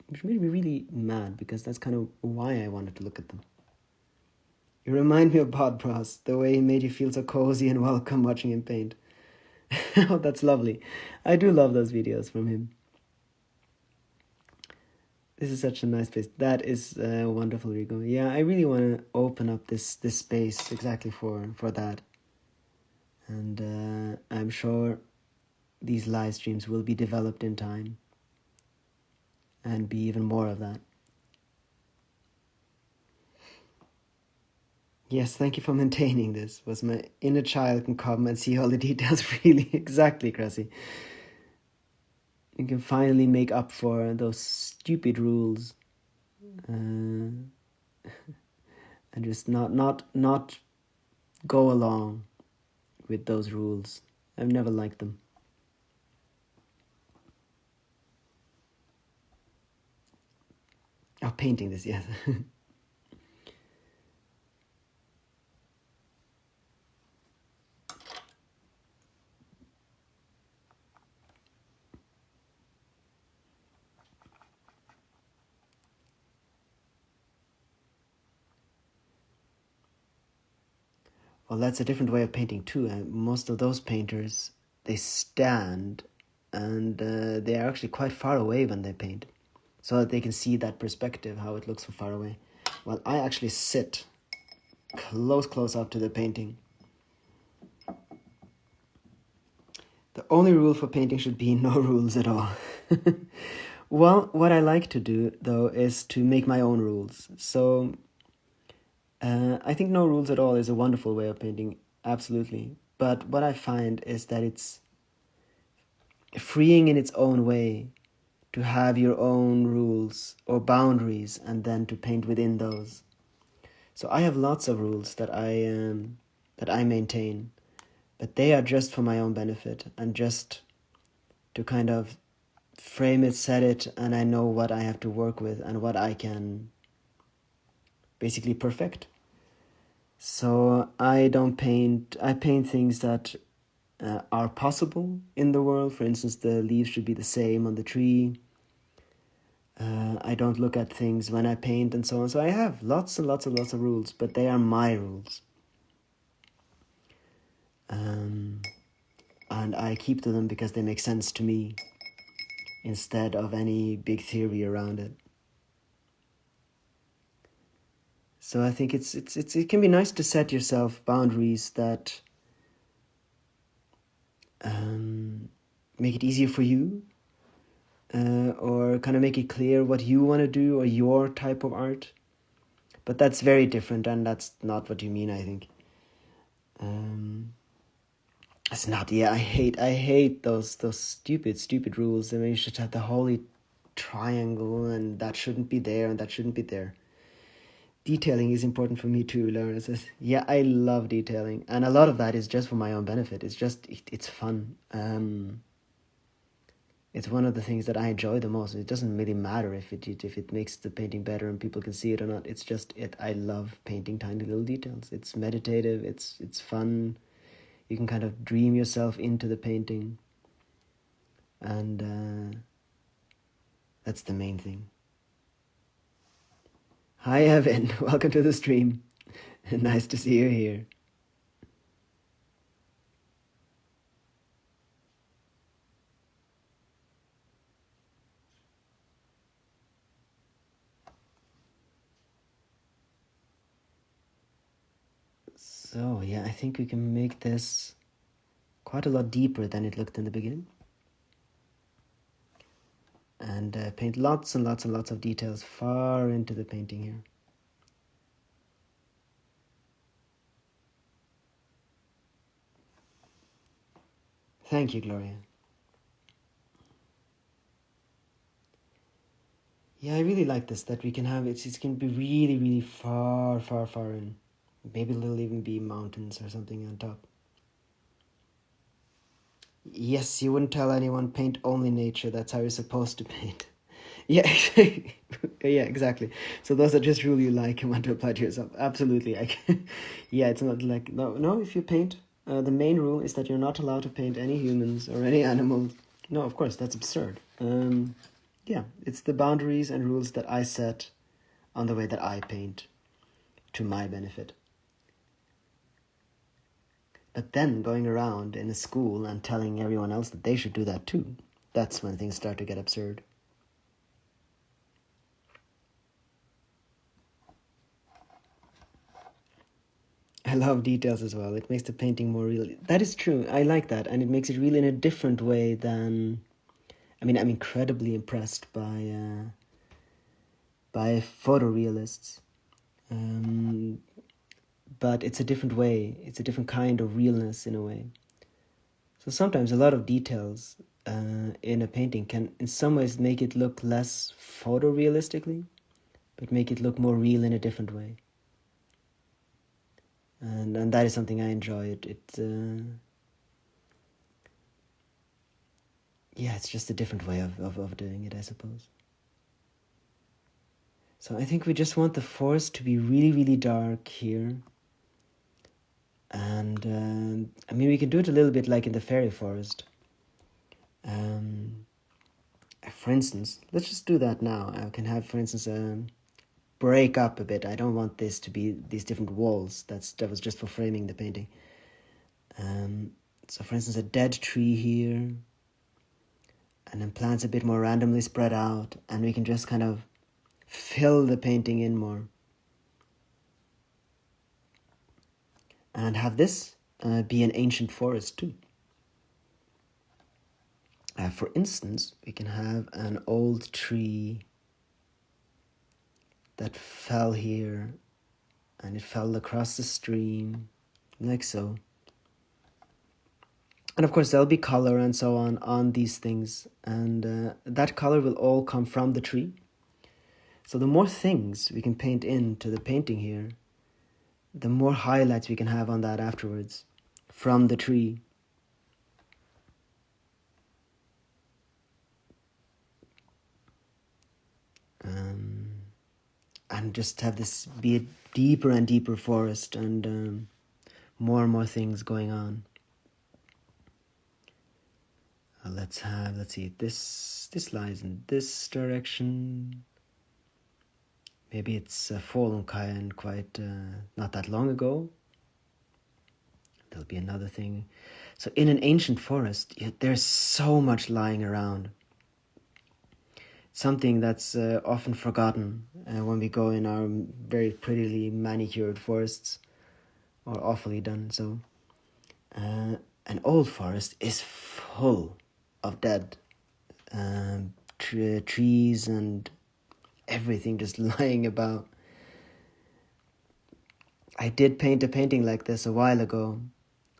Which made me really mad, because that's kind of why I wanted to look at them. You remind me of Bob Ross, the way he made you feel so cozy and welcome watching him paint. Oh, that's lovely. I do love those videos from him. This is such a nice place. That is wonderful, Rigo. Yeah, I really want to open up this space exactly for that. And I'm sure these live streams will be developed in time and be even more of that. Yes, thank you for maintaining this. Was my inner child can come and see all the details really. Exactly, Cressy. You can finally make up for those stupid rules, and just not go along with those rules. I've never liked them. Oh, painting this, yes. Well, that's a different way of painting too. Most of those painters, they stand, and they are actually quite far away when they paint, so that they can see that perspective, how it looks from far away. Well, I actually sit close up to the painting. The only rule for painting should be no rules at all. Well, what I like to do, though, is to make my own rules. So I think no rules at all is a wonderful way of painting, absolutely. But what I find is that it's freeing in its own way to have your own rules or boundaries, and then to paint within those. So I have lots of rules that I maintain, but they are just for my own benefit, and just to kind of frame it, set it, and I know what I have to work with and what I can basically perfect. So I paint things that are possible in the world. For instance, the leaves should be the same on the tree. I don't look at things when I paint and so on. So I have lots and lots of rules, but they are my rules. and I keep to them because they make sense to me instead of any big theory around it. So I think it can be nice to set yourself boundaries that make it easier for you, or kind of make it clear what you want to do or your type of art. But that's very different, and that's not what you mean, I think. It's not. Yeah, I hate those stupid rules. I mean, you should have the holy triangle, and that shouldn't be there, and that shouldn't be there. Detailing is important for me too, Laura says. Yeah, I love detailing, and a lot of that is just for my own benefit. It's fun. It's one of the things that I enjoy the most. It doesn't really matter if it makes the painting better and people can see it or not. It's just it. I love painting tiny little details. It's meditative. It's fun. You can kind of dream yourself into the painting, and that's the main thing. Hi, Evan. Welcome to the stream. Nice to see you here. So, yeah, I think we can make this quite a lot deeper than it looked in the beginning. And paint lots and lots and lots of details far into the painting here. Thank you, Gloria. Yeah, I really like this, that we can have it can be really, really far, far, far in. Maybe there'll even be mountains or something on top. Yes, you wouldn't tell anyone paint only nature. That's how you're supposed to paint. Yeah, yeah, exactly. So those are just rules you like and want to apply to yourself. Absolutely. Yeah, it's not like no. If you paint, the main rule is that you're not allowed to paint any humans or any animals. No, of course that's absurd. Yeah, it's the boundaries and rules that I set on the way that I paint, to my benefit. But then going around in a school and telling everyone else that they should do that too, that's when things start to get absurd. I love details as well. It makes the painting more real. That is true. I like that. And it makes it real in a different way than... I mean, I'm incredibly impressed by photorealists. But it's a different way. It's a different kind of realness in a way. So sometimes a lot of details in a painting can in some ways make it look less photorealistically, but make it look more real in a different way. And that is something I enjoy. Yeah, it's just a different way of doing it, I suppose. So I think we just want the forest to be really, really dark here. And I mean, we can do it a little bit like in the fairy forest. For instance, let's just do that now. I can have, for instance, break up a bit. I don't want this to be these different walls. That was just for framing the painting. So for instance, a dead tree here, and then plants a bit more randomly spread out, and we can just kind of fill the painting in more. And have this be an ancient forest too. For instance, we can have an old tree that fell here, and it fell across the stream, like so. And of course, there'll be color and so on these things, and that color will all come from the tree. So the more things we can paint into the painting here, the more highlights we can have on that afterwards from the tree. And just have this be a deeper and deeper forest, and more things going on. Let's see, this lies in this direction. Maybe it's fallen quite not that long ago. There'll be another thing. So in an ancient forest, there's so much lying around. Something that's often forgotten when we go in our very prettily manicured forests, or awfully done so. An old forest is full of dead trees and everything just lying about. I did paint a painting like this a while ago,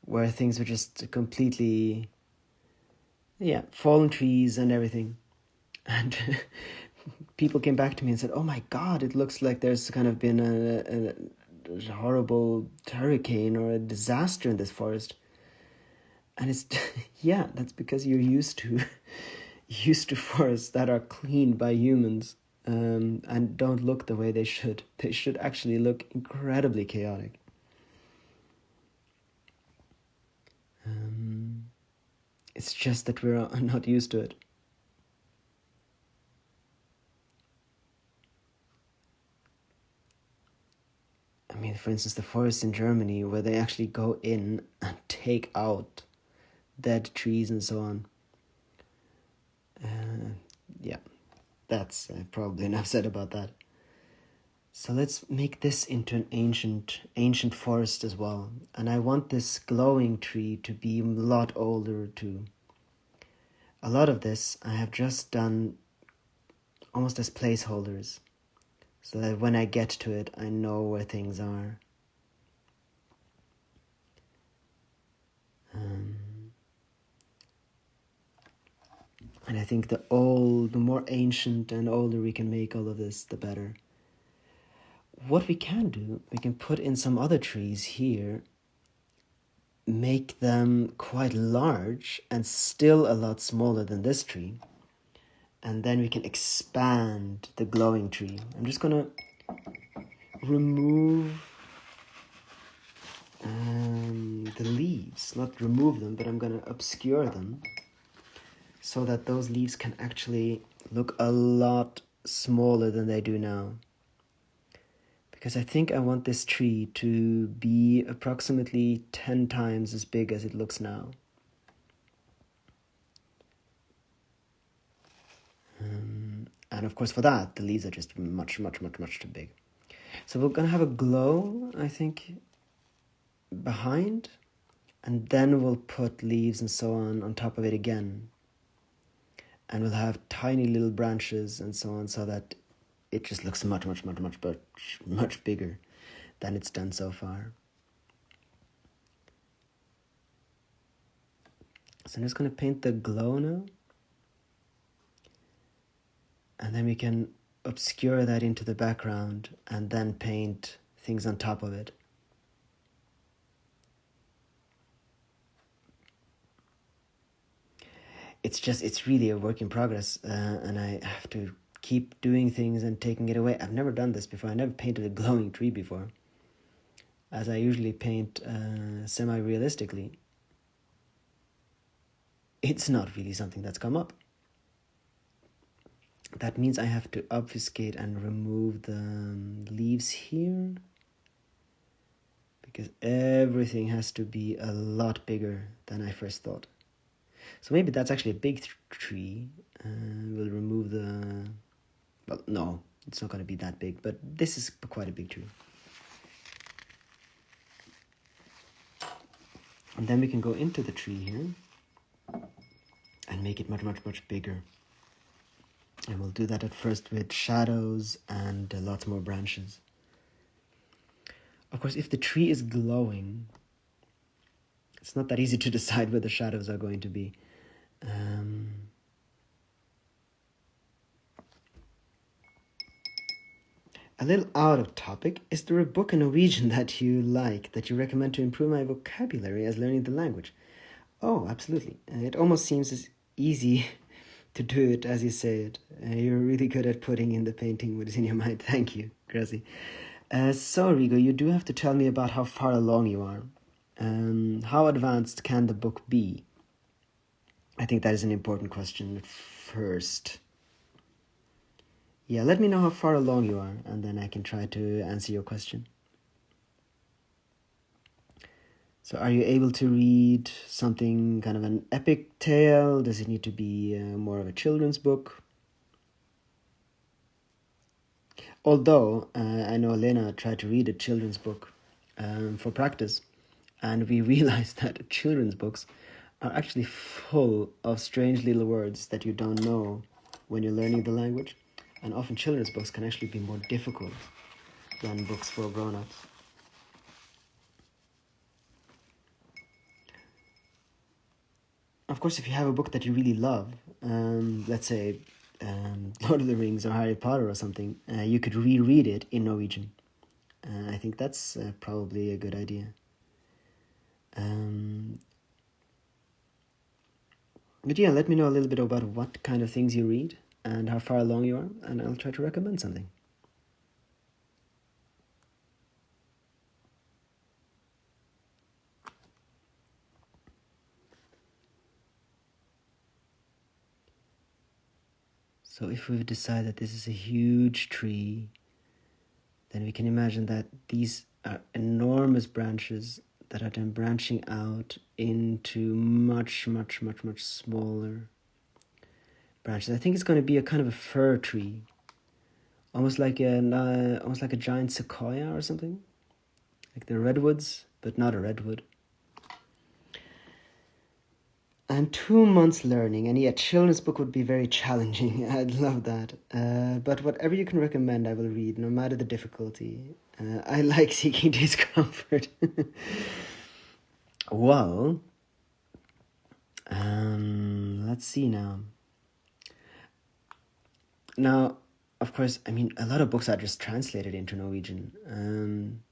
where things were just completely, fallen trees and everything. And people came back to me and said, "Oh my God, it looks like there's kind of been a horrible hurricane or a disaster in this forest." And it's, that's because you're used to forests that are cleaned by humans and don't look the way they should. They should actually look incredibly chaotic. It's just that we're not used to it. I mean, for instance, the forests in Germany, where they actually go in and take out dead trees and so on. That's probably enough said about that. So let's make this into an ancient forest as well. And I want this glowing tree to be a lot older too. A lot of this I have just done almost as placeholders, so that when I get to it, I know where things are. And I think the more ancient and older we can make all of this, the better. What we can do, we can put in some other trees here, make them quite large and still a lot smaller than this tree. And then we can expand the glowing tree. I'm just going to remove the leaves. Not remove them, but I'm going to obscure them, so that those leaves can actually look a lot smaller than they do now. Because I think I want this tree to be approximately 10 times as big as it looks now. And of course for that, the leaves are just much, much, much, much too big. So we're going to have a glow, I think, behind. And then we'll put leaves and so on top of it again. And we'll have tiny little branches and so on, so that it just looks much, much, much, much, much, much bigger than it's done so far. So I'm just going to paint the glow now. And then we can obscure that into the background and then paint things on top of it. It's really a work in progress, and I have to keep doing things and taking it away. I've never done this before. I never painted a glowing tree before, as I usually paint semi-realistically. It's not really something that's come up. That means I have to obfuscate and remove the leaves here, because everything has to be a lot bigger than I first thought. So maybe that's actually a big tree. We'll remove the... Well, no, it's not going to be that big, but this is quite a big tree. And then we can go into the tree here and make it much, much, much bigger. And we'll do that at first with shadows and lots more branches. Of course, if the tree is glowing, it's not that easy to decide where the shadows are going to be. A little out of topic, is there a book in Norwegian that you like, that you recommend to improve my vocabulary as learning the language? Oh, absolutely. It almost seems as easy to do it as you say it. You're really good at putting in the painting what is in your mind. Thank you, Gracie. So, Rigo, you do have to tell me about how far along you are. How advanced can the book be? I think that is an important question first. Yeah, let me know how far along you are, and then I can try to answer your question. So are you able to read something kind of an epic tale? Does it need to be more of a children's book? Although I know Elena tried to read a children's book for practice, and we realized that children's books are actually full of strange little words that you don't know when you're learning the language. And often children's books can actually be more difficult than books for grown-ups. Of course, if you have a book that you really love, let's say Lord of the Rings or Harry Potter or something, you could reread it in Norwegian. I think that's probably a good idea. But yeah, let me know a little bit about what kind of things you read and how far along you are, and I'll try to recommend something. So if we've decided that this is a huge tree, then we can imagine that these are enormous branches that are then branching out into much, much, much, much smaller branches. I think it's going to be a kind of a fir tree, almost like a giant sequoia or something, like the redwoods, but not a redwood. And 2 months learning, and yeah, children's book would be very challenging. I'd love that. But whatever you can recommend, I will read, no matter the difficulty. I like seeking discomfort. Well, let's see now. Now, of course, I mean, a lot of books are just translated into Norwegian.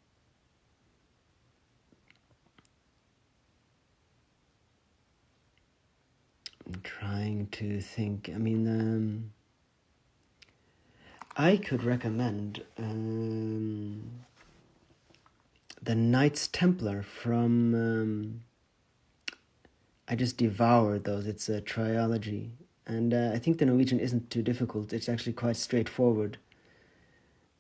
I'm trying to think. I mean, I could recommend the Knights Templar from... I just devoured those. It's a trilogy. And I think the Norwegian isn't too difficult. It's actually quite straightforward.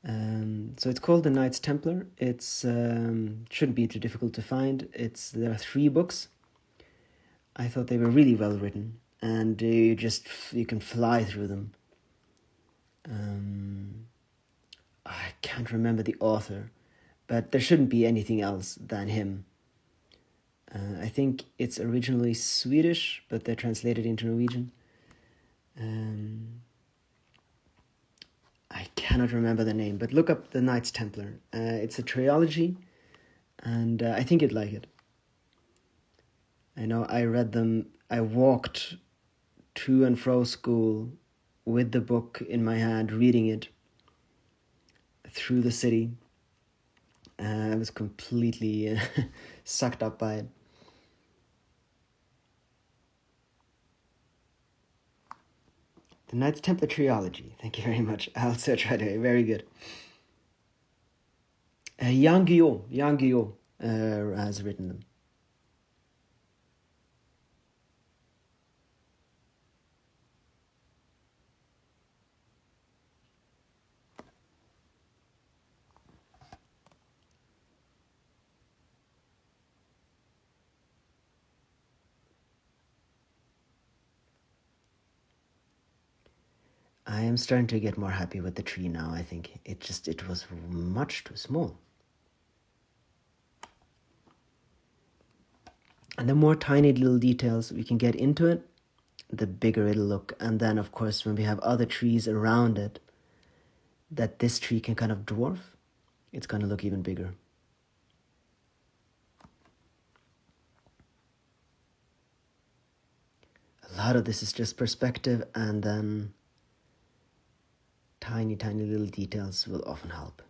So it's called the Knights Templar. It's shouldn't be too difficult to find. There are 3 books. I thought they were really well written, and you can fly through them. I can't remember the author, but there shouldn't be anything else than him. I think it's originally Swedish, but they're translated into Norwegian. I cannot remember the name, but look up the Knights Templar. It's a trilogy, and I think you'd like it. I know I read them. I walked to and fro school with the book in my hand, reading it through the city. I was completely sucked up by it. The Knights Templar trilogy. Thank you very much. I'll search right away. Very good. Jan Guillou has written them. I am starting to get more happy with the tree now. I think it was much too small. And the more tiny little details we can get into it, the bigger it'll look. And then, of course, when we have other trees around it that this tree can kind of dwarf, it's going to look even bigger. A lot of this is just perspective, and then tiny little details will often help.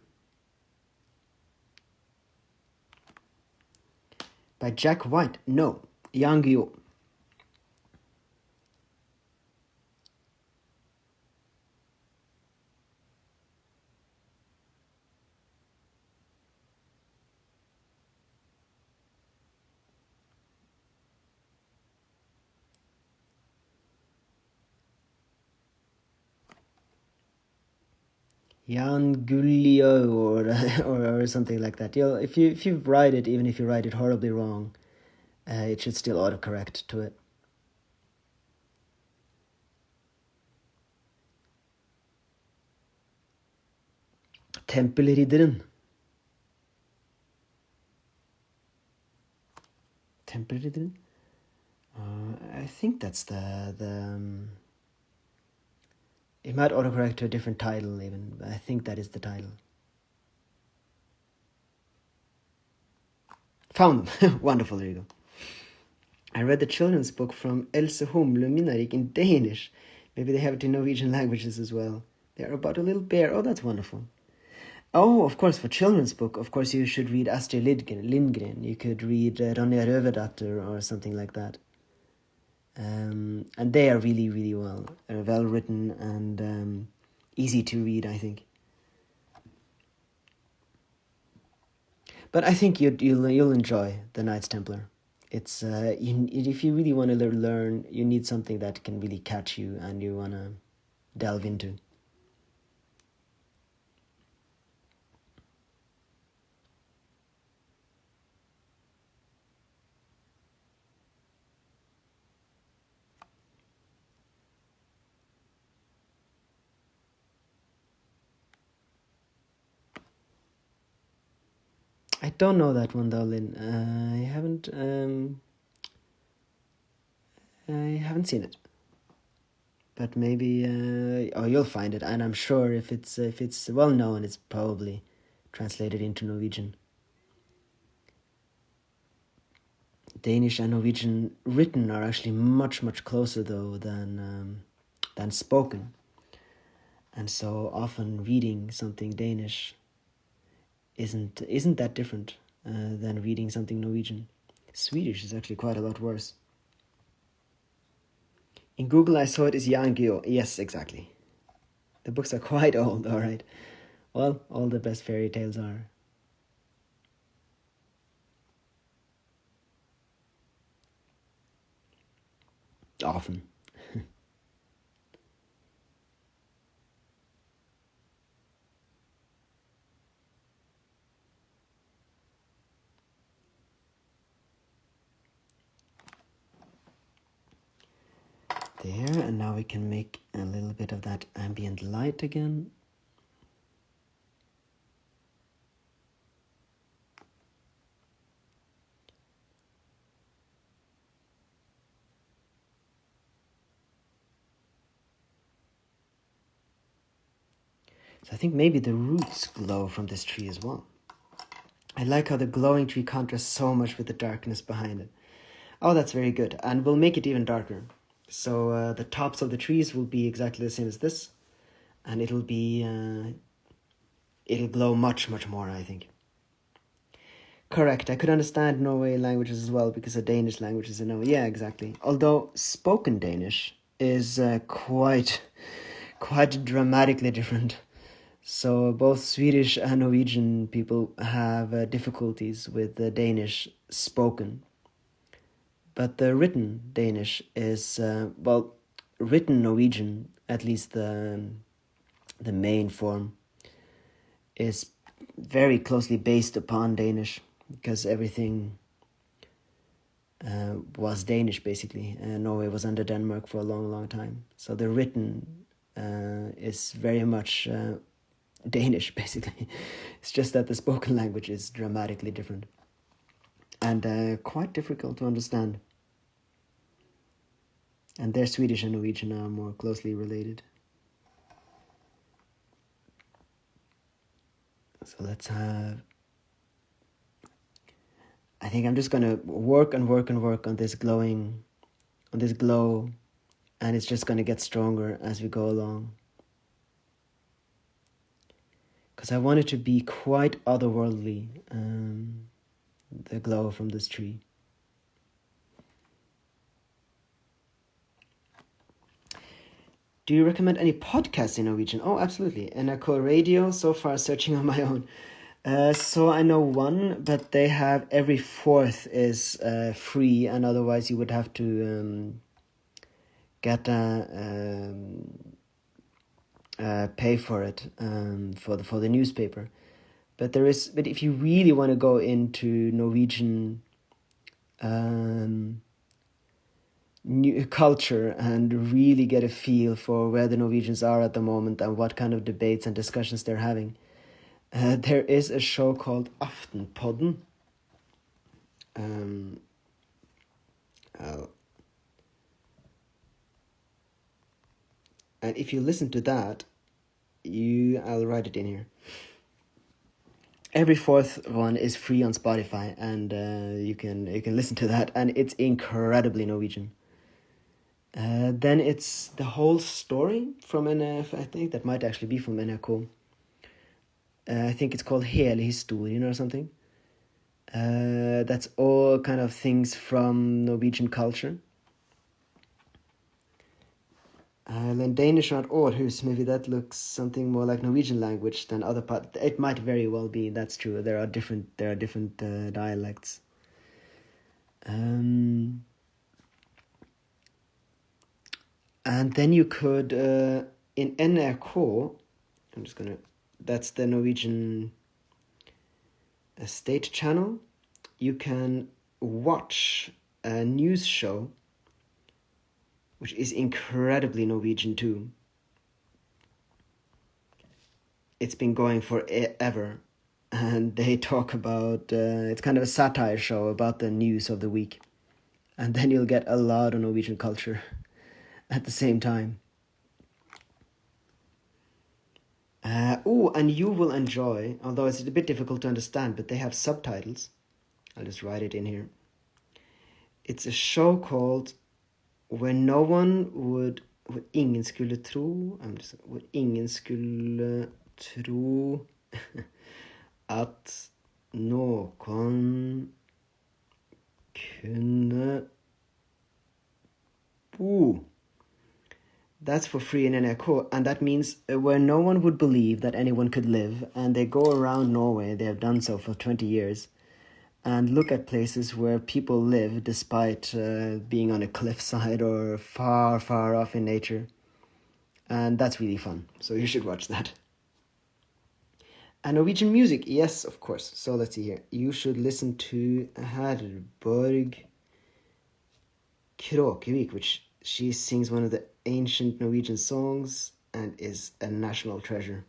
By Jack White? No, Jan Guillou. Jan Gullio or something like that. If you write it, even if you write it horribly wrong, it should still autocorrect to it. Tempelridderen. Tempelridderen? I think that's the it might autocorrect to a different title even, but I think that is the title. Found them. Wonderful, there you go. I read the children's book from Else Humle Minarik in Danish. Maybe they have it in Norwegian languages as well. They're about a little bear. Oh, that's wonderful. Oh, of course, for children's book, of course you should read Astrid Lindgren. You could read Ronja Rövardatter or something like that. And they are really, really well written and easy to read, I think. But I think you'll enjoy The Knights Templar. It's if you really want to learn, you need something that can really catch you and you want to delve into. I don't know that one though, Lynn. I haven't seen it. But maybe you'll find it, and I'm sure if it's well known, it's probably translated into Norwegian. Danish and Norwegian written are actually much closer though than spoken, and so often reading something Danish isn't that different than reading something Norwegian. Swedish is actually quite a lot worse. In Google, I saw it as Jan Guillou. Yes, exactly. The books are quite old, all right. Well, all the best fairy tales are. Often. There, and now we can make a little bit of that ambient light again. So I think maybe the roots glow from this tree as well. I like how the glowing tree contrasts so much with the darkness behind it. Oh, that's very good. And we'll make it even darker. So the tops of the trees will be exactly the same as this. And it'll glow much more, I think. Correct. I could understand Norway languages as well because the Danish language is in Norway. Yeah, exactly. Although spoken Danish is quite dramatically different. So both Swedish and Norwegian people have difficulties with the Danish spoken. But the written Danish is, written Norwegian, at least the main form, is very closely based upon Danish because everything was Danish basically. Norway was under Denmark for a long time. So the written is very much Danish basically. It's just that the spoken language is dramatically different and quite difficult to understand. And their Swedish and Norwegian are more closely related. So let's have... I think I'm just gonna work on this glowing, on this glow, and it's just gonna get stronger as we go along. Because I want it to be quite otherworldly, the glow from this tree. Do you recommend any podcasts in Norwegian? Oh, absolutely. NRK Radio, so far searching on my own. So I know one, but they have every fourth is free, and otherwise you would have to get pay for it for the newspaper. But if you really want to go into Norwegian new culture and really get a feel for where the Norwegians are at the moment and what kind of debates and discussions they're having, there is a show called Aftenpodden. And if you listen to that, I'll write it in here. Every fourth one is free on Spotify, and you can listen to that, and it's incredibly Norwegian. Then it's the whole story from NF. I think that might actually be from NRK. I think it's called Hele Historien or something. That's all kind of things from Norwegian culture. Then Danish around Aarhus, maybe that looks something more like Norwegian language than other part. It might very well be. That's true. There are different dialects. And then you could in NRK. That's the Norwegian state channel. You can watch a news show, which is incredibly Norwegian too. It's been going forever, and they talk about, it's kind of a satire show about the news of the week. And then you'll get a lot of Norwegian culture at the same time. And you will enjoy, although it's a bit difficult to understand, but they have subtitles. I'll just write it in here. It's a show called When No One Would... Hvor ingen skulle tro... Hvor ingen skulle tro at noen kunne bo. That's for free in NRK, and that means where no one would believe that anyone could live, and they go around Norway, they have done so for 20 years, and look at places where people live despite being on a cliffside or far, far off in nature. And that's really fun, so you should watch that. And Norwegian music, yes, of course. So let's see here. You should listen to Herborg Kråkevik, which she sings one of the ancient Norwegian songs and is a national treasure.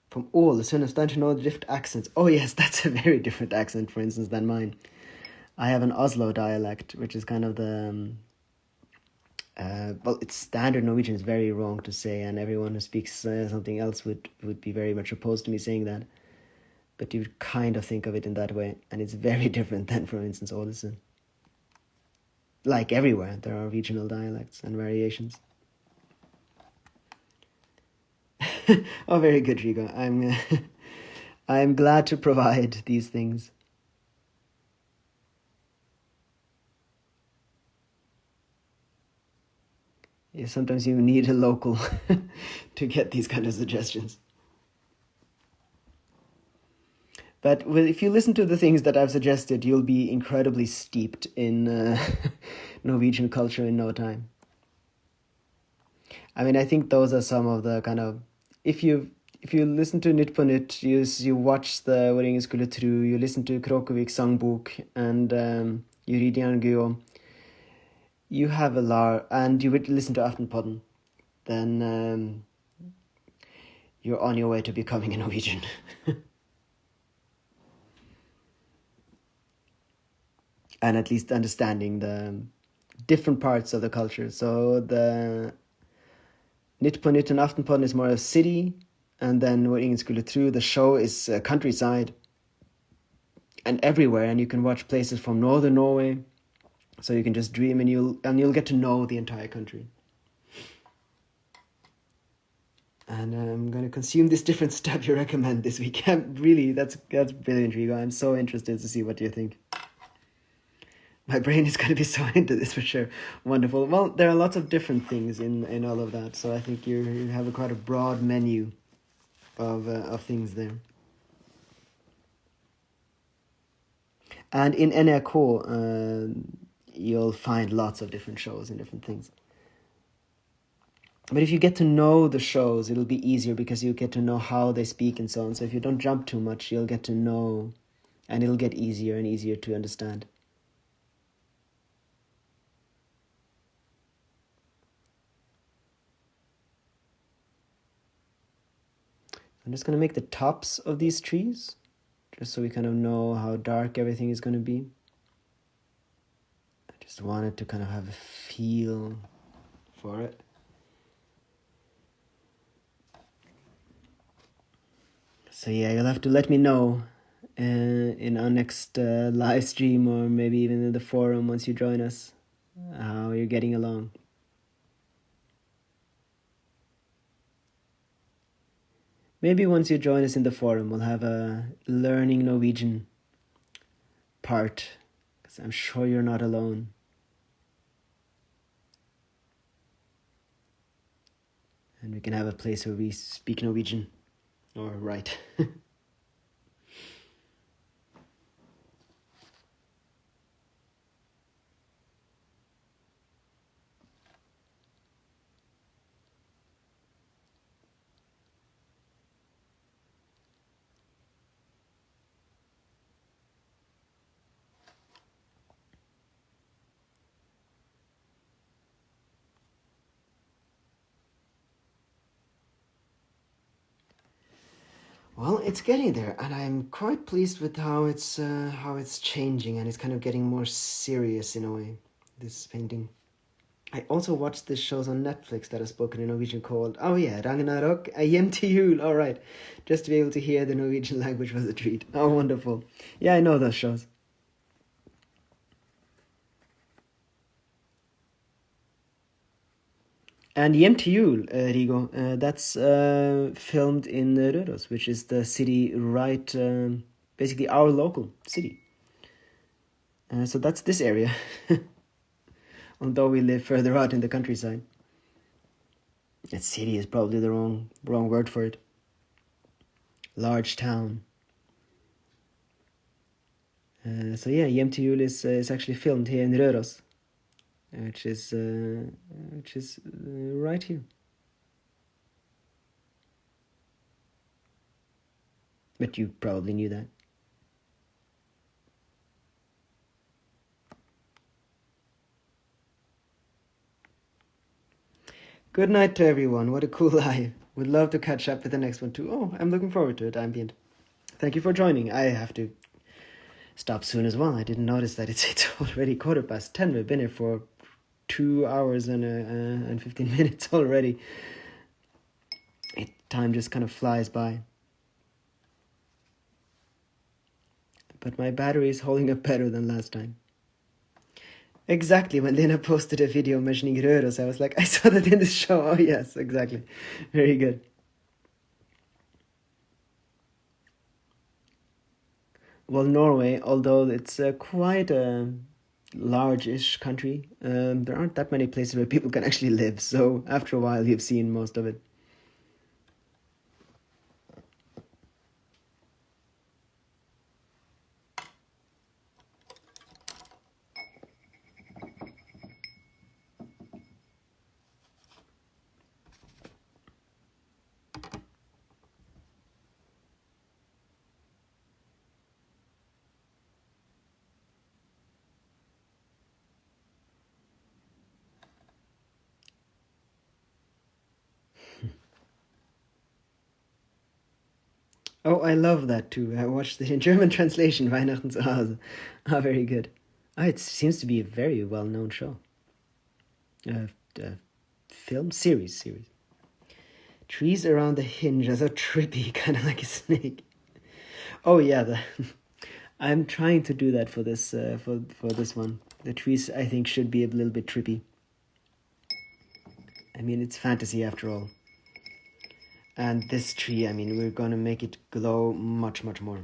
From Ålesund, I'm starting to know the different accents. Oh yes, that's a very different accent, for instance, than mine. I have an Oslo dialect, which is kind of the... well, it's standard Norwegian. Is very wrong to say, and everyone who speaks something else would be very much opposed to me saying that. But you would kind of think of it in that way, and it's very different than, for instance, Ålesund. Like everywhere, there are regional dialects and variations. Oh, very good, Rigo. I'm glad to provide these things. Yeah, sometimes you need a local to get these kind of suggestions. But if you listen to the things that I've suggested, you'll be incredibly steeped in Norwegian culture in no time. I mean, I think those are some of the kind of... If you listen to Nytt på Nytt, you watch the Hvor ingen skulle tro, you listen to Kråkevik's Sangbok, and you read Jan Guillaume, you have a lot, and you would listen to Aftenpodden, then you're on your way to becoming a Norwegian. And at least understanding the different parts of the culture. So the Nytt på Nytt and Aftenpodden is more a city, and then Hvor ingen skulle tro, the show is countryside and everywhere, and you can watch places from northern Norway, so you can just dream, and you'll get to know the entire country. And I'm going to consume this different stuff you recommend this week. Really, that's brilliant, Rigo. I'm so interested to see what you think. My brain is going to be so into this for sure. Wonderful. Well, there are lots of different things in all of that, so I think you have quite a broad menu of things there. And in NRK, you'll find lots of different shows and different things. But if you get to know the shows, it'll be easier because you get to know how they speak and so on. So if you don't jump too much, you'll get to know, and it'll get easier and easier to understand. I'm just going to make the tops of these trees, just so we kind of know how dark everything is going to be. I just wanted to kind of have a feel for it. So yeah, you'll have to let me know in our next live stream, or maybe even in the forum once you join us, how you're getting along. Maybe once you join us in the forum, we'll have a learning Norwegian part, because I'm sure you're not alone. And we can have a place where we speak Norwegian, or write. Well, it's getting there, and I'm quite pleased with how it's changing, and it's kind of getting more serious in a way, this painting. I also watched the shows on Netflix that are spoken in Norwegian called, oh yeah, Ragnarok, Hjem til jul, all right. Just to be able to hear the Norwegian language was a treat. Oh, wonderful. Yeah, I know those shows. And Hjem til jul, Rigo, that's filmed in Røros, which is the city right, basically our local city. So that's this area, although we live further out in the countryside. That city is probably the wrong word for it. Large town. So yeah, Hjem til jul is actually filmed here in Røros, which is right here. But you probably knew that. Good night to everyone. What a cool live. Would love to catch up with the next one too. Oh, I'm looking forward to it, Ambient. Thank you for joining. I have to stop soon as well. I didn't notice that it's already 10:15. We've been here for 2 hours and 15 minutes already. Time just kind of flies by. But my battery is holding up better than last time. Exactly, when Lena posted a video mentioning Røros, I was like, I saw that in the show. Oh yes, exactly. Very good. Well, Norway, although it's quite a large-ish country, there aren't that many places where people can actually live, so after a while you've seen most of it. Oh, I love that too. I watched it in German translation, Weihnachten zu Hause. Ah, very good. Ah, it seems to be a very well-known show. Film? Series. Trees around the hinge are so trippy, kind of like a snake. Oh yeah, I'm trying to do that for this for this one. The trees, I think, should be a little bit trippy. I mean, it's fantasy after all. And this tree, I mean, we're gonna make it glow much more.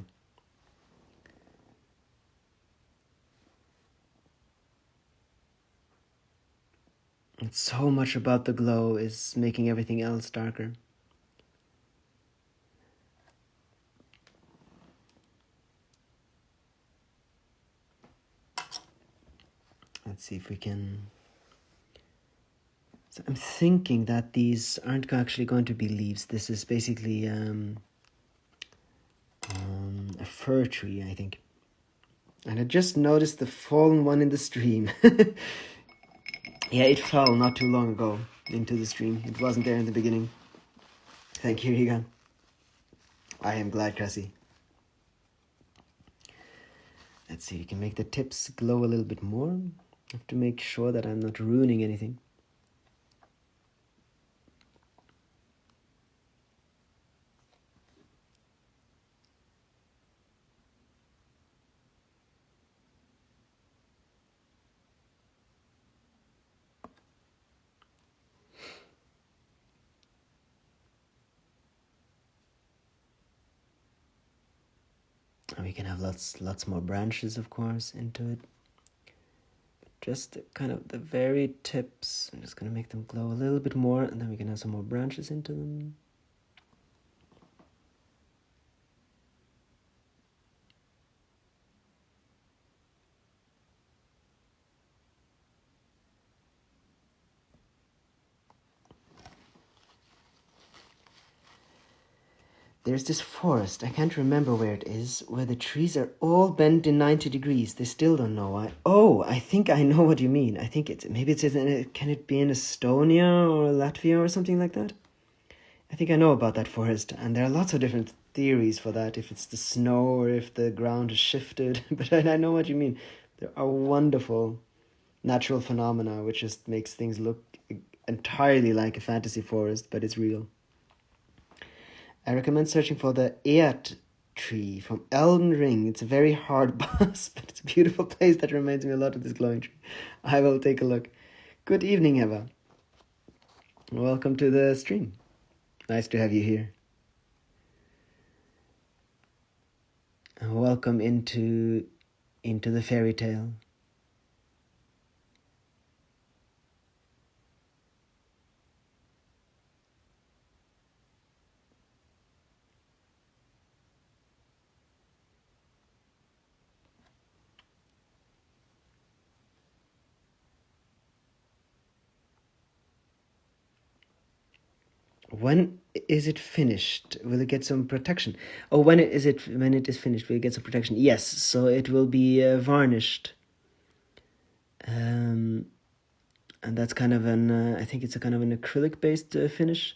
And so much about the glow is making everything else darker. Let's see if we can So I'm thinking that these aren't actually going to be leaves. This is basically a fir tree, I think. And I just noticed the fallen one in the stream. Yeah, it fell not too long ago into the stream. It wasn't there in the beginning. Thank you, Regan. I am glad, Cressy. Let's see, we can make the tips glow a little bit more. I have to make sure that I'm not ruining anything. And we can have lots more branches, of course, into it. Just kind of the very tips. I'm just going to make them glow a little bit more, and then we can have some more branches into them. There's this forest, I can't remember where it is, where the trees are all bent in 90 degrees. They still don't know why. Oh, I think I know what you mean. I think maybe can it be in Estonia or Latvia or something like that? I think I know about that forest, and there are lots of different theories for that, if it's the snow or if the ground has shifted, but I know what you mean. There are wonderful natural phenomena which just makes things look entirely like a fantasy forest, but it's real. I recommend searching for the Eat tree from Elden Ring. It's a very hard boss, but it's a beautiful place that reminds me a lot of this glowing tree. I will take a look. Good evening, Eva. Welcome to the stream. Nice to have you here. And welcome into the fairy tale. When is it finished? Will it get some protection? Oh, when it is finished, will it get some protection? Yes, so it will be varnished. And that's kind of I think it's a kind of an acrylic-based finish.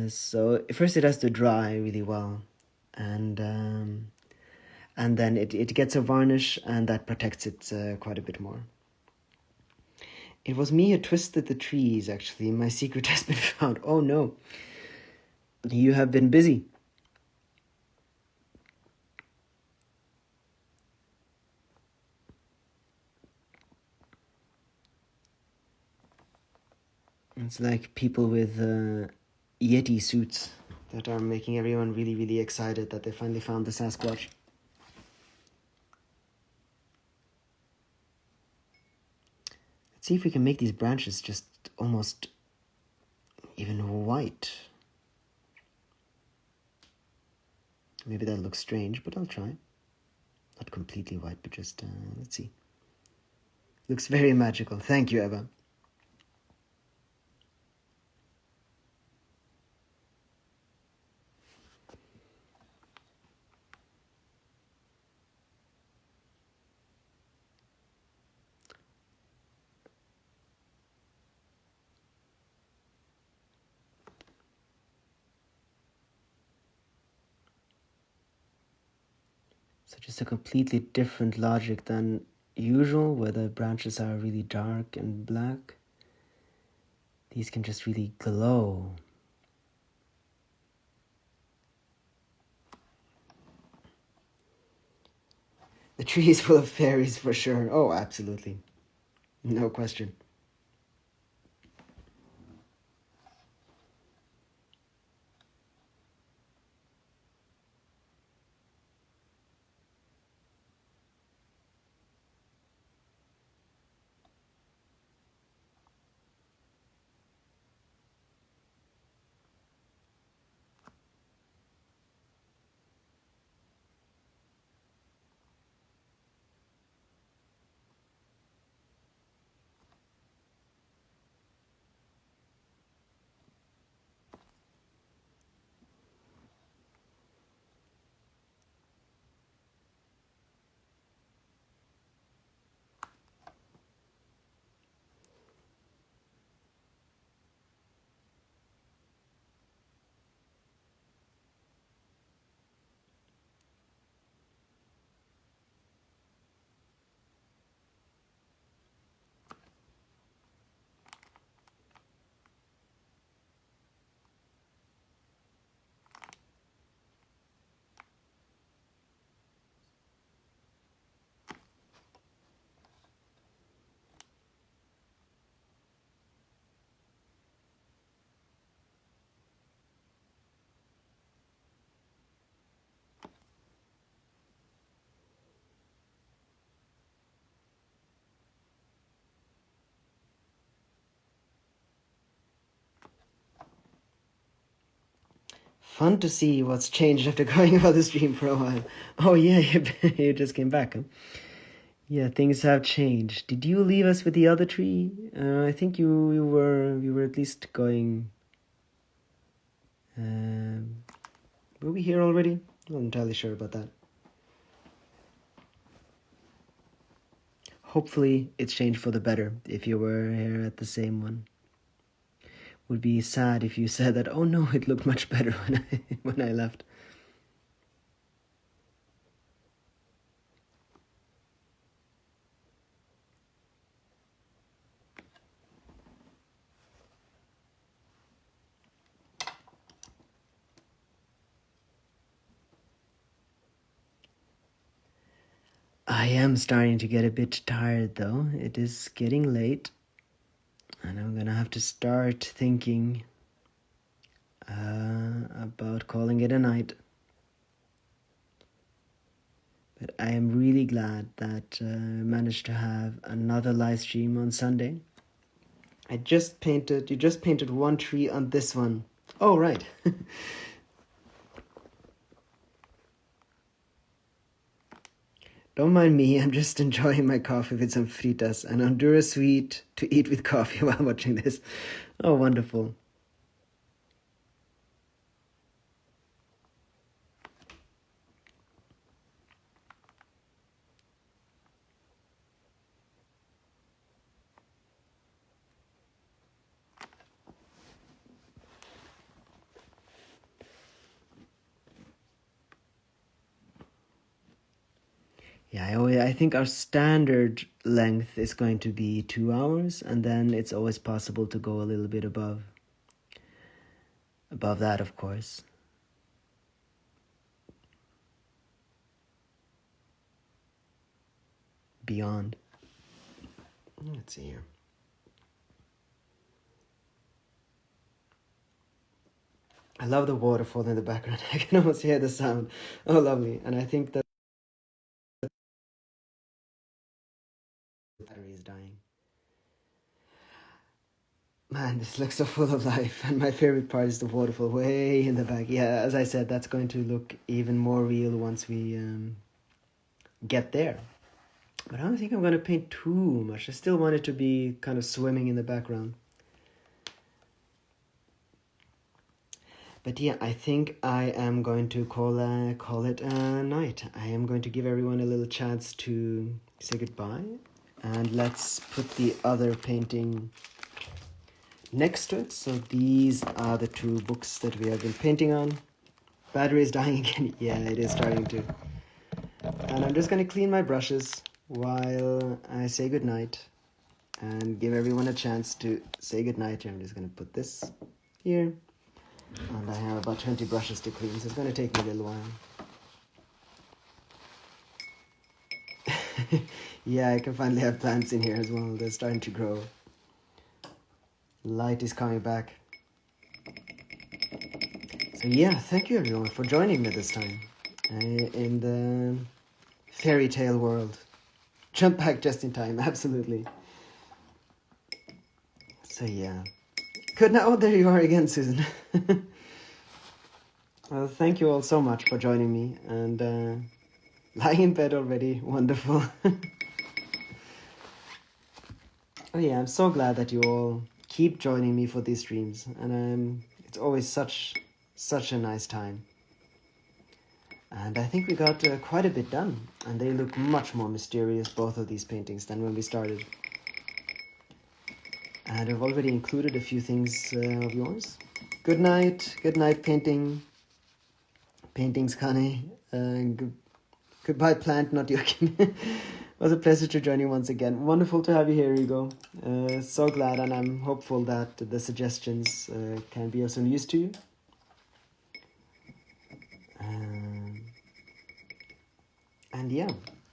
So first it has to dry really well, and then it gets a varnish, and that protects it quite a bit more. It was me who twisted the trees, actually. My secret has been found. Oh no. You have been busy. It's like people with Yeti suits that are making everyone really, really excited that they finally found the Sasquatch. Let's see if we can make these branches just almost even white. Maybe that looks strange, but I'll try. Not completely white, but just, let's see. Looks very magical. Thank you, Eva. So just a completely different logic than usual, where the branches are really dark and black. These can just really glow. The tree is full of fairies for sure. Oh, absolutely. No question. Fun to see what's changed after going about the stream for a while. Oh yeah, you just came back, huh? Yeah, things have changed. Did you leave us with the other tree? I think you were at least going. Were we here already? I'm not entirely sure about that. Hopefully it's changed for the better if you were here at the same one. Would be sad if you said that, oh no, it looked much better when I left. I am starting to get a bit tired though. It is getting late. And I'm gonna have to start thinking about calling it a night. But I am really glad that I managed to have another live stream on Sunday. You just painted one tree on this one. Oh, right. Don't mind me, I'm just enjoying my coffee with some fritas and Honduras sweet to eat with coffee while watching this. Oh, wonderful. Yeah, I think our standard length is going to be 2 hours, and then it's always possible to go a little bit above that, of course. Beyond. Let's see here. I love the waterfall in the background. I can almost hear the sound. Oh, lovely. And I think that the battery is dying. Man, this looks so full of life. And my favorite part is the waterfall way in the back. Yeah, as I said, that's going to look even more real once we get there. But I don't think I'm going to paint too much. I still want it to be kind of swimming in the background. But yeah, I think I am going to call it a night. I am going to give everyone a little chance to say goodbye. And let's put the other painting next to it. So these are the 2 books that we have been painting on. Battery is dying again. Yeah, it is starting to. And I'm just going to clean my brushes while I say goodnight and give everyone a chance to say goodnight. I'm just going to put this here. And I have about 20 brushes to clean, so it's going to take me a little while. Yeah, I can finally have plants in here as well. They're starting to grow. Light is coming back. So yeah, thank you everyone for joining me this time in the fairy tale world. Jump back just in time, absolutely. So yeah. Good now. Oh, there you are again, Susan. Well, thank you all so much for joining me and lying in bed already. Wonderful. Oh yeah, I'm so glad that you all keep joining me for these streams, and it's always such a nice time. And I think we got quite a bit done, and they look much more mysterious, both of these paintings, than when we started. And I've already included a few things of yours. Good night painting. Paintings, Connie. Goodbye, plant, not joking. It was a pleasure to join you once again. Wonderful to have you here, Hugo. So glad, and I'm hopeful that the suggestions can be of some use to you. And yeah,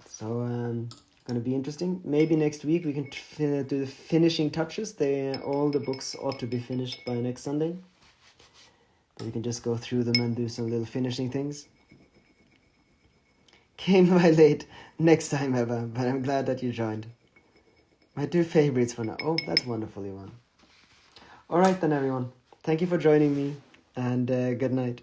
so going to be interesting. Maybe next week we can do the finishing touches. All the books ought to be finished by next Sunday. But we can just go through them and do some little finishing things. Came by late next time ever, but I'm glad that you joined. My 2 favorites for now. Oh, that's wonderful, Ivan. All right then, everyone. Thank you for joining me, and good night.